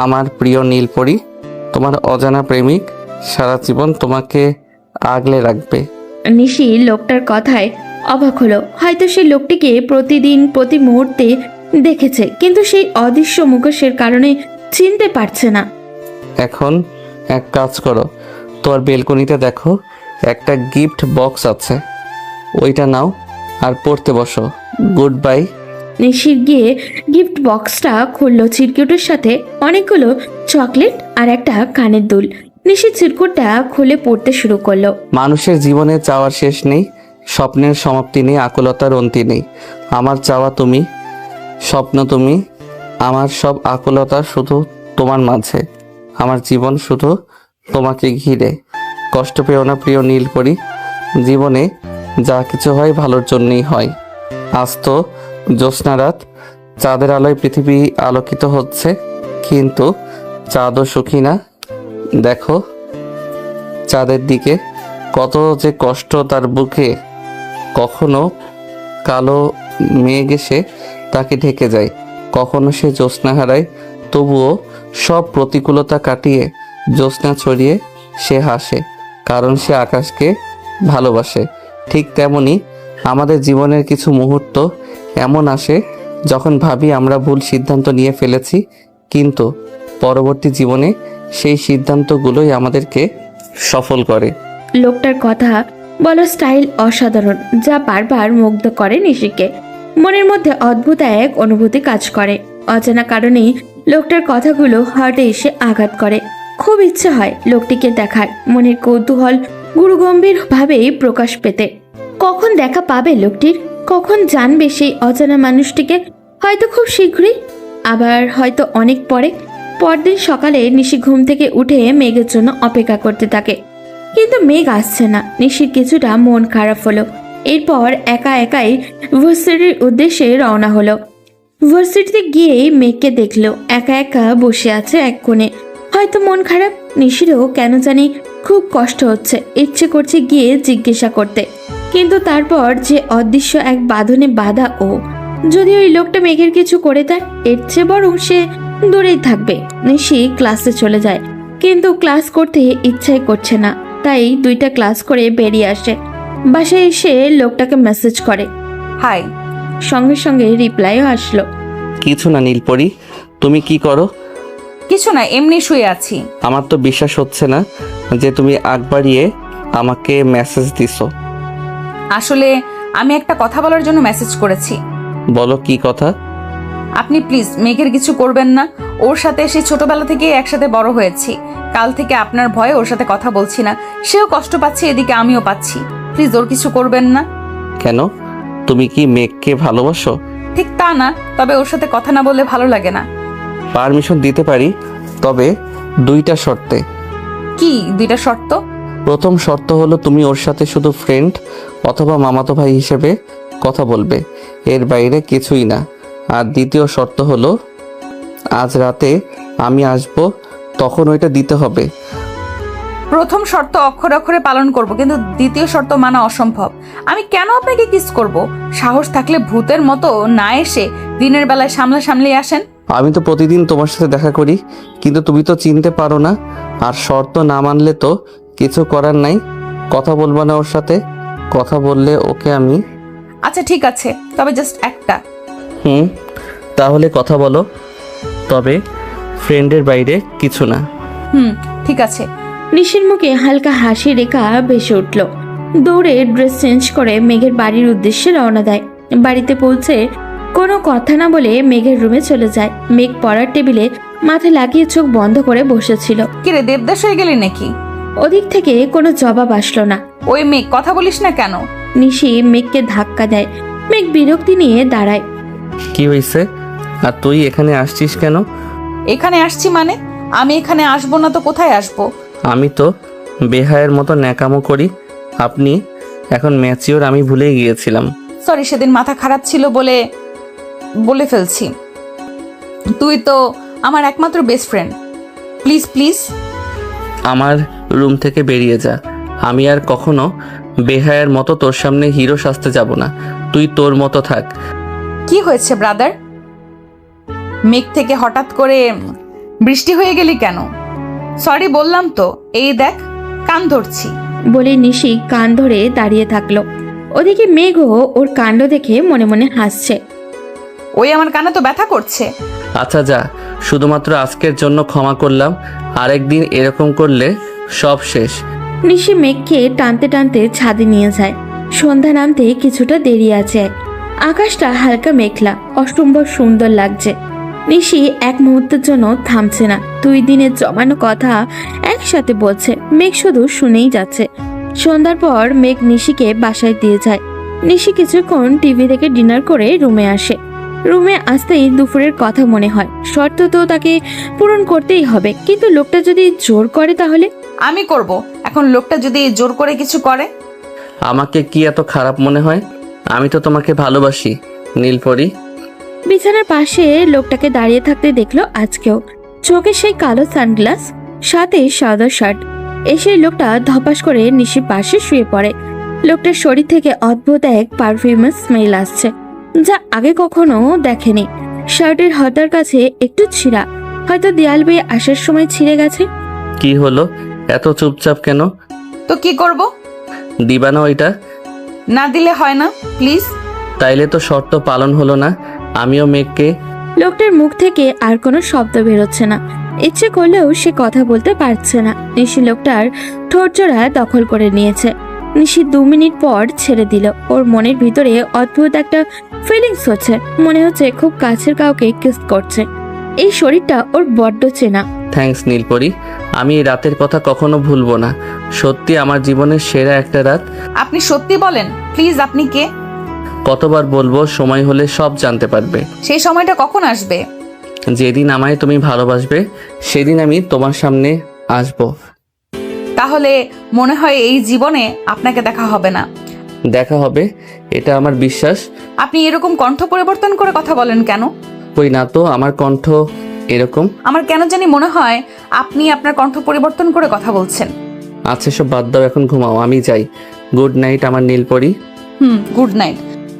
আমার প্রিয় নীলপরি, তোমার অজানা প্রেমিক সারা জীবন তোমাকে আগলে রাখবে। নিশি লোকটার কথায় অবাক হলো। হয়তো সেই লোকটিকে প্রতিদিন প্রতি মুহূর্তে দেখেছে, কিন্তু সেই অদৃশ্য মুখোশের কারণে চিনতে পারছে না। এখন এক কাজ করো, তোমার বেলকনিতে দেখো একটা গিফট বক্স আছে, ওইটা নাও আর পড়তে বসো। Good bye. নিশির গিয়ে গিফট বক্সটা খুললো। চিরকুটের সাথে অনেকগুলো চকলেট আর একটা কানের দুল। নিশি চিরকুটটা খুলে পড়তে শুরু করলো। মানুষের জীবনে চাওয়ার শেষ নেই, স্বপ্নের সমাপ্তি নেই, আকুলতার অন্তি নেই। আমার চাওয়া তুমি, স্বপ্ন তুমি, আমার সব আকুলতা শুধু তোমার মাঝে, আমার জীবন শুধু তোমাকে ঘিরে। কষ্ট পেও না প্রিয় নীলপরি, জীবনে যা কিছু হয় ভালোর জন্যই হয়। আজ তো জ্যোৎস্না রাত, চাঁদের আলোয় পৃথিবী আলোকিত হচ্ছে, কিন্তু চাঁদও সুখী না। দেখো চাঁদের দিকে, কত যে কষ্ট তার বুকে। কখনো কালো মেঘ এসে তাকে ঢেকে যায়, কখনো সে জ্যোৎস্না হারায়, তবুও সব প্রতিকূলতা কাটিয়ে জ্যোৎস্না ছড়িয়ে সে হাসে, কারণ সে আকাশকে ভালোবাসে। ঠিক তেমনি আমাদের জীবনের কিছু মুহূর্ত এমন আসে যখন ভাবি আমরা ভুল সিদ্ধান্ত নিয়ে ফেলেছি, কিন্তু পরবর্তী জীবনে সেই সিদ্ধান্তগুলোই আমাদেরকে সফল করে। লোকটার কথা বলার স্টাইল অসাধারণ, যা বারবার মুগ্ধ করে নিশিকে। মনের মধ্যে অদ্ভুত এক অনুভূতি কাজ করে। অজানা কারণেই লোকটার কথাগুলো হার্টে এসে আঘাত করে। খুব ইচ্ছে হয় লোকটিকে দেখার, মনের কৌতূহল গুরুগম্ভীর ভাবেই প্রকাশ পেতে। কখন দেখা পাবে লোকটির? কখন জানবে সেই অজানা মানুষটিকে? হয়তো খুব শীঘ্রই, আবার হয়তো অনেক পরে। পরদিন সকালে নিশি ঘুম থেকে উঠে মেঘের জন্য অপেক্ষা করতে থাকে, কিন্তু মেঘ আসছে না। নিশির কিছুটা মন খারাপ হলো। এরপর একা একাই ভার্সিটির উদ্দেশ্যে রওনা হলো। ভার্সিটিতে গিয়েই মেঘকে দেখলো একা একা বসে আছে এক কোণে। হয়তো মন খারাপ। নিশিরও কেন জানি খুব কষ্ট হচ্ছে। ইচ্ছে করছে গিয়ে জিজ্ঞাসা করতে, কিন্তু তারপর যে অদৃশ্য এক বাঁধনে বাধা ও। যদি ওই লোকটা মেঘের কিছু করে দেয়, এর চেয়ে বরং সে দূরেই থাকবে। নিশি ক্লাসে চলে যায়, কিন্তু ক্লাস করতে ইচ্ছাই করছে না। তাই 2টা ক্লাস করে বেরিয়ে আসে। বাসায় এসে লোকটাকে মেসেজ করে। হাই। সঙ্গে সঙ্গে রিপ্লাইও আসলো। কিছু না নীলপরি, তুমি কি করো? কিছু না, এমনি শুয়ে আছি। আমার তো বিশ্বাস হচ্ছে না যে তুমি আগ বাড়িয়ে আমাকে মেসেজ দিছো। আসলে আমি একটা কথা বলার জন্য মেসেজ করেছি। বলো কি কথা? আপনি প্লিজ মেঘের কিছু করবেন না। ওর সাথে সেই ছোটবেলা থেকে একসাথে বড় হয়েছি। কাল থেকে আপনার ভয়ে ওর সাথে কথা বলছি না। সেও কষ্ট পাচ্ছে, এদিকে আমিও পাচ্ছি। প্লিজ ওর কিছু করবেন না। কেন? তুমি কি মেঘকে ভালোবাসো? ঠিক তা না, তবে ওর সাথে কথা না বললে ভালো লাগে না। পারমিশন দিতে পারি, তবে 2টা শর্তে। কি 2টা শর্ত? প্রথম শর্ত হলো তুমি ওর সাথে শুধু ফ্রেন্ড অথবা মামাতো ভাই হিসেবে কথা বলবে, এর বাইরে কিছুই না। আর দ্বিতীয় শর্ত হলো আজ রাতে আমি আসবো, তখন ওইটা দিতে হবে। প্রথম শর্ত অক্ষরে অক্ষরে পালন করব, কিন্তু দ্বিতীয় শর্ত মানা অসম্ভব। আমি কেন আপনাকে কিস করব? সাহস থাকলে ভূতের মতো না এসে দিনের বেলায় সামনাসামনি আসেন। আমি তো প্রতিদিন তোমার সাথে দেখা করি, কিন্তু তুমি তো চিনতে পারো না। আর শর্ত না মানলে তো কিছু করার নাই। কথা বলবো না ওর সাথে? কথা বললে ওকে আমি। আচ্ছা ঠিক আছে, তবে জাস্ট একটা। তাহলে কথা বলো, তবে ফ্রেন্ডের বাইরে কিছু না। ঠিক আছে। নিশির মুখে হালকা হাসি রেখা ভেসে উঠল। দৌড়ে ড্রেস চেঞ্জ করে মেঘের বাড়ির উদ্দেশ্যে রওনা দেয়। বাড়িতে পৌঁছে কোনো কথা না বলে মেঘের রুমে চলে যায়। মেঘ পড়ার টেবিলে মাথা লাগিয়ে চোখ বন্ধ করে বসেছিল। কিরে দেবদাস হয়ে গেলি নাকি? ওদিক থেকে কোনো জবাব আসলো না। ওই মেঘ, কথা বলিস না কেন? নিশি মেঘকে ধাক্কা দেয়। মেঘ বিরক্তি নিয়ে দাঁড়ায়। কি হয়েছে? আর তুই এখানে আসছিস কেন? এখানে আসছি মানে? আমি এখানে আসবো না তো কোথায় আসবো? আমি তো বেহায়ের মতো ন্যাকামো করি। আপনি এখন ম্যাচিওর, আমি ভুলে গিয়েছিলাম। সরি, সেদিন মাথা খারাপ ছিল বলে ফেলছি। তুই তো আমার একমাত্র বেস্ট ফ্রেন্ড। প্লিজ প্লিজ আমার রুম থেকে বেরিয়ে যা। আমি আর কখনো বেহায়ের মতো তোর সামনে হিরো সাজতে যাব না। তুই তোর মতো থাক। কি হয়েছে ব্রাদার? মেঘ থেকে হঠাৎ করে বৃষ্টি হয়ে গেলি কেন? সরি বললাম তো, এই দেখ কান ধরছি। বলে নিশি কান ধরে দাঁড়িয়ে থাকলো। ওদিকে মেঘও ওর কাণ্ড দেখে মনে মনে হাসছে। ওই আমার কানে তো ব্যথা করছে। আচ্ছা যা, শুধুমাত্র আজকের জন্য ক্ষমা করলাম। আরেকদিন এরকম করলে সব শেষ। নিশি মেঘকে টানতে টানতে ছাদে নিয়ে যায়। সন্ধ্যা নামতে কিছুটা দেরি আছে। আকাশটা হালকা মেঘলা, অসম্ভব সুন্দর লাগছে। নিশি এক মুহূর্তের জন্য থামছে না। 2 দিনের জমানো কথা একসাথে বলছে। মেঘ শুধু শুনেই যাচ্ছে। সন্ধ্যার পর মেঘ নিশিকে বাসায় দিয়ে যায়। নিশি কিছুক্ষণ টিভি দেখে ডিনার করে রুমে আসে। রুমে আসতেই দুপুরের কথা মনে হয়। শর্ত তো তাকে পূরণ করতেই হবে, কিন্তু লোকটা যদি জোর করে তাহলে? আমি করব। এখন লোকটা যদি জোর করে কিছু করে? আমাকে কি এত খারাপ মনে হয়? আমি তো তোমাকে ভালোবাসি নীলপরি। বিছানার পাশে লোকটাকে দাঁড়িয়ে থাকতে দেখলো আজকেও। চোখে সেই কালো সানগ্লাস, সাথে সাদা শার্ট। এসে লোকটা ধপাস করে নিশির পাশে শুয়ে পড়ে। লোকটার শরীর থেকে অদ্ভুত এক পারফিউমের স্মেল আসছে, যা আগে কখনো দেখেনি। শার্টের হাতার কাছে একটু ছিঁড়া, হয়তো দেয়াল বেয়ে আসার সময় ছিঁড়ে গেছে। কি হলো? এত চুপচাপ কেন? তো কি করব? দিবা না ওইটা? না দিলে হয় না, প্লিজ। তাইলে তো শর্ত পালন হলো না। আমিও মেঘকে লোকটার মুখ থেকে আর কোনো শব্দ বেরোচ্ছে না। ইচ্ছে করলেও সে কথা বলতে পারছে না। নিশি লোকটার ঠোঁটজোড়া দখল করে নিয়েছে। নিশি 2 মিনিট পর ছেড়ে দিল। ওর মনের ভিতরে অদ্ভুত একটা ফিলিংস হচ্ছে। মনে হচ্ছে খুব কাছের কাউকে কিস করছে। এই শরীরটা ওর বড্ড চেনা। থ্যাঙ্কস নীলপরি। আমি এই রাতের কথা কখনো ভুলবো না। সত্যি আমার জীবনের সেরা একটা রাত। আপনি সত্যি বলেন, প্লিজ। আপনি কে? কতবার বলবো, সময় হলে সব জানতে পারবে। সেই সময়টা কখন আসবে? যেদিন আমায় তুমি ভালোবাসবে সেদিন আমি তোমার সামনে আসব। তাহলে মনে হয় এই জীবনে আপনাকে দেখা হবে না। দেখা হবে, এটা আমার বিশ্বাস। আপনি এরকম কণ্ঠ পরিবর্তন করে কথা বলেন কেন? কই না তো, আমার কণ্ঠ এরকম। আমার কেন জানি মনে হয় আপনি আপনার কণ্ঠ পরিবর্তন করে কথা বলছেন। আচ্ছা, সব বাদ দাও, এখন ঘুমাও, আমি যাই। গুড নাইট আমার নীলপরি। Good night.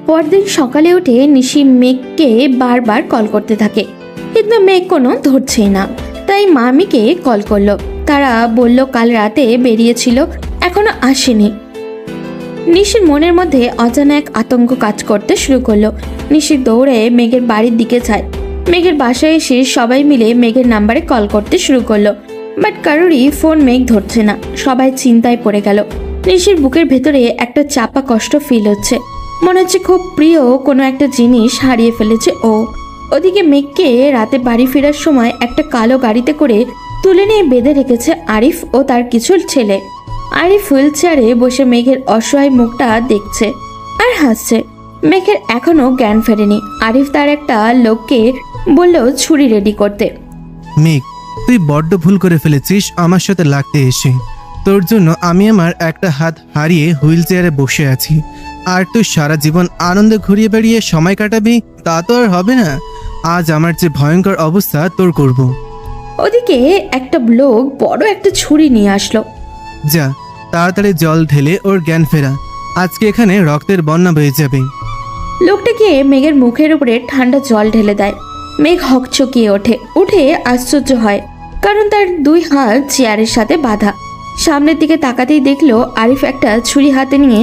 পরদিন সকালে উঠে নিশি মেঘকে বারবার কল করতে থাকে, কিন্তু মেঘ কোনো ধরছেই না। তাই মামিকে কল করলো। তারা বলল কাল রাতে বেরিয়েছিল, এখনো আসেনি। নিশির মনের মধ্যে অজানা এক আতঙ্ক কাজ করতে শুরু করলো। নিশি দৌড়ে মেঘের বাড়ির দিকে যায়। মেঘের বাসায় এসে সবাই মিলে মেঘের নাম্বারে কল করতে শুরু করলো, বাট কারোরই ফোন মেঘ ধরছে না। সবাই চিন্তায় পড়ে গেল। নিশির বুকের ভেতরে একটা চাপা কষ্ট ফিল হচ্ছে। মনে হচ্ছে খুব প্রিয় কোনো একটা জিনিস হারিয়ে ফেলেছে ও। ওদিকে মেঘকে রাতে বাড়ি ফেরার সময় একটা কালো গাড়িতে করে তুলে নিয়ে বেঁধে রেখেছে আরিফ ও তার কিছু ছেলে। আরিফ হুইল চেয়ারে বসে মেঘের অসহায় মুখটা দেখছে আর হাসছে। মেঘের এখনো জ্ঞান ফেরেনি। আরিফ তার একটা লোককে বলল ছুরি রেডি করতে। মেঘ, তুই বড্ড ভুল করে ফেলেছিস আমার সাথে লাগতে এসে। তোর জন্য আমি আমার একটা হাত হারিয়ে হুইল চেয়ারে বসে আছি, আর তুই সারা জীবন আনন্দে ঘুরিয়ে বেড়িয়ে সময় কাটাবি, তা তো আর হবে না। আজ আমার যে ভয়ঙ্কর অবস্থা তোর করব। ওদিকে একটা লোক বড় একটা ছুরি নিয়ে আসলো। যা, তাড়াতাড়ি জল ঢেলে ওর জ্ঞান ফেরা, আজকে এখানে রক্তের বন্যা বয়ে যাবে। লোকটা গিয়ে মেঘের মুখের উপরে ঠান্ডা জল ঢেলে দেয়। মেঘ হকচকিয়ে উঠে আশ্চর্য হয়, কারণ তার 2 হাত চেয়ারের সাথে বাঁধা। সামনের দিকে তাকাতেই দেখলো আরিফ একটা ছুরি হাতে নিয়ে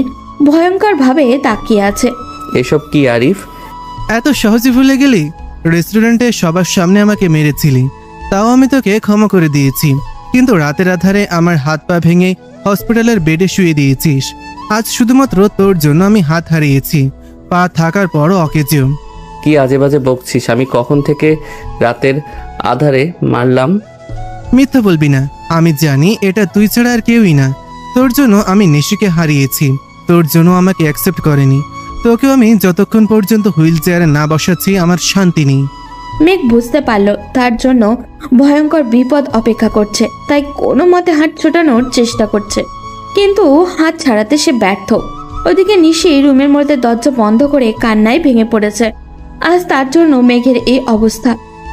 ভয়ঙ্কর ভাবে তাকিয়ে আছে। এসব কি আরিফ? এত সহজে ভুলে গেলি? রেস্টুরেন্টে সবার সামনে আমাকে মেরেছিলি, তাও আমি তোকে ক্ষমা করে দিয়েছি, কিন্তু রাতের আধারে আমার হাত পা ভেঙে হসপিটালের বেডে শুয়ে দিয়েছিস। আজ শুধুমাত্র তোর জন্য আমি হাত হারিয়েছি, পা থাকার পরও অকেজো। কি আজে বাজে বকছিস? আমি কখন থেকে রাতের আধারে মারলাম? মিথ্যা বলবি না, আমি জানি এটা তুই ছাড়া আর কেউই না। তোর জন্য আমি নিশিকে হারিয়েছি, তোর জন্য আমাকে অ্যাকসেপ্ট করেনি। তোকেও আমি যতক্ষণ পর্যন্ত হুইল চেয়ারে না বসাচ্ছি আমার শান্তি নেই। মেঘ বুঝতে পারলো তার জন্য ভয়ঙ্কর বিপদ অপেক্ষা করছে, তাই কোনো মতে হাত ছোটানোর চেষ্টা করছে, কিন্তু হাত ছাড়াতে সে ব্যর্থ। ওদিকে নিশি রুমের মধ্যে দরজা বন্ধ করে কান্নায় ভেঙে পড়েছে। আজ তার জন্য মেঘের এই অবস্থা।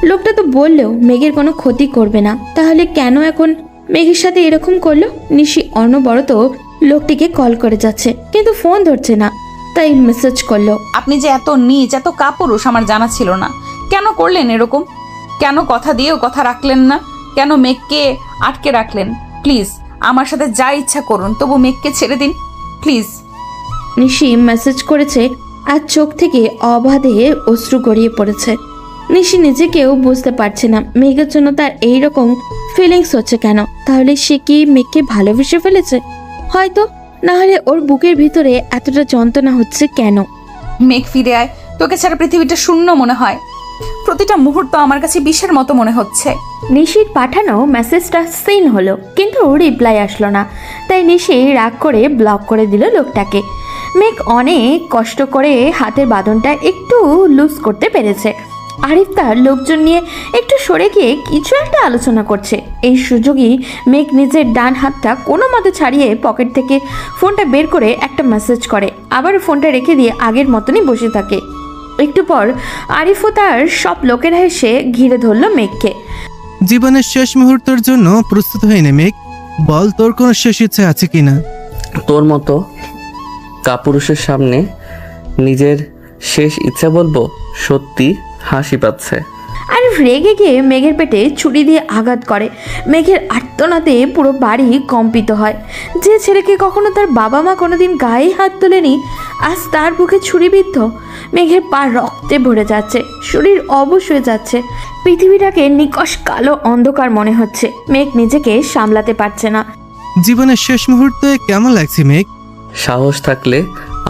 লোকটা তো বললেও মেঘের কোনো ক্ষতি করবে না, তাহলে কেন এখন মেঘের সাথে এরকম করলো? নিশি অনবরত লোকটিকে কল করে যাচ্ছে, কিন্তু ফোন ধরছে না, তাই মেসেজ করলো। আপনি যে এত নীচ, এত কাপুরুষ আমার জানা ছিল না। কেন করলেন এরকম? কেন কথা দিয়েও কথা রাখলেন না? কেন মেঘকে আটকে রাখলেন? প্লিজ আমার সাথে যা ইচ্ছা করুন, তবু মেঘকে ছেড়ে দিন প্লিজ। নিশি মেসেজ করেছে আর চোখ থেকে অবাধে অশ্রু গড়িয়ে পড়েছে। নিশি নিজেকেও বুঝতে পারছে না মেঘের জন্য তার এইরকম ফিলিংস হচ্ছে কেন। তাহলে সে কি মেঘকে ভালোবেসে ফেলেছে? হয়তো, না হলে ওর বুকের ভিতরে এতটা যন্ত্রণা হচ্ছে কেন? মেঘ ফিরে আয়, তোকে ছাড়া পৃথিবীটা শূন্য মনে হয়। প্রতিটা মুহূর্ত আমার কাছে বিষের মতো মনে হচ্ছে। নিশির পাঠানো মেসেজটা সিন হলো, কিন্তু রিপ্লাই আসলো না। তাই নিশি রাগ করে ব্লক করে দিল লোকটাকে। মেঘ অনেক কষ্ট করে হাতের বাঁধনটা একটু লুজ করতে পেরেছে। আরিফ তার লোকজন নিয়ে একটু সরে গিয়ে কিছু একটা আলোচনা করছে। এই সুযোগই মেঘ নিজের ডান হাতটা কোনো মতে ছাড়িয়ে পকেট থেকে ফোনটা বের করে একটা মেসেজ করে, আবার ফোনটা রেখে দিয়ে আগের মতনই বসে থাকে। একটু পর আরিফও তার সব লোকেরা এসে ঘিরে ধরল মেঘকে। জীবনের শেষ মুহূর্তের জন্য প্রস্তুত হয়ে নে মেঘ, বল তোর কোনো শেষ ইচ্ছা আছে কিনা? তোর মতো কাপুরুষের সামনে নিজের শেষ ইচ্ছা বলবো? সত্যি হাসি পাচ্ছে। আরিফ রেগে গিয়ে মেঘের পেটে ছুরি দিয়ে আঘাত করে। মেঘের আর্তনাদে পুরো বাড়ি কম্পিত হয়। যে ছেলেকে কখনো তার বাবা মা কোনোদিন গায়ে হাত তোলেনি, আজ তার বুকে ছুরিবিদ্ধ। মেঘের পা রক্তে ভরে যাচ্ছে, শরীর অবশ হয়ে যাচ্ছে, পৃথিবীটাকে নিকষ কালো অন্ধকার মনে হচ্ছে। মেঘ নিজেকে সামলাতে পারছে না। জীবনের শেষ মুহূর্তে কেমন লাগছে মেঘ? সাহস থাকলে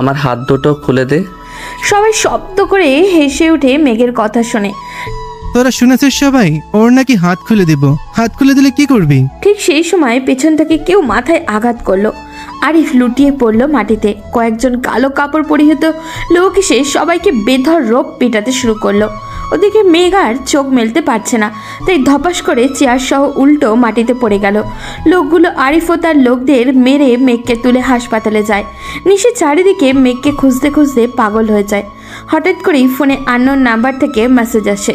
আমার হাত দুটো খুলে দে। সবাই শব্দ করে হেসে উঠে মেঘের কথা শুনে। তোরা শুনেছিস সবাই, ওর নাকি হাত খুলে দিব। হাত খুলে দিলে কি করবি? ঠিক সেই সময় পেছন থেকে কেউ মাথায় আঘাত করলো। আরিফ লুটিয়ে পড়লো মাটিতে। কয়েকজন কালো কাপড় পরিহিত লোক এসে সবাইকে বেধড়ক পেটাতে শুরু করলো। ওদিকে মেঘ আর চোখ মেলতে পারছে না, তাই ধপাস করে চেয়ার সহ উল্টো মাটিতে পড়ে গেল। লোকগুলো আরিফ ও তার লোকদের মেরে মেঘকে তুলে হাসপাতালে যায়। নিশি চারিদিকে মেঘকে খুঁজতে খুঁজতে পাগল হয়ে যায়। হঠাৎ করেই ফোনে আননোন নাম্বার থেকে মেসেজ আসে।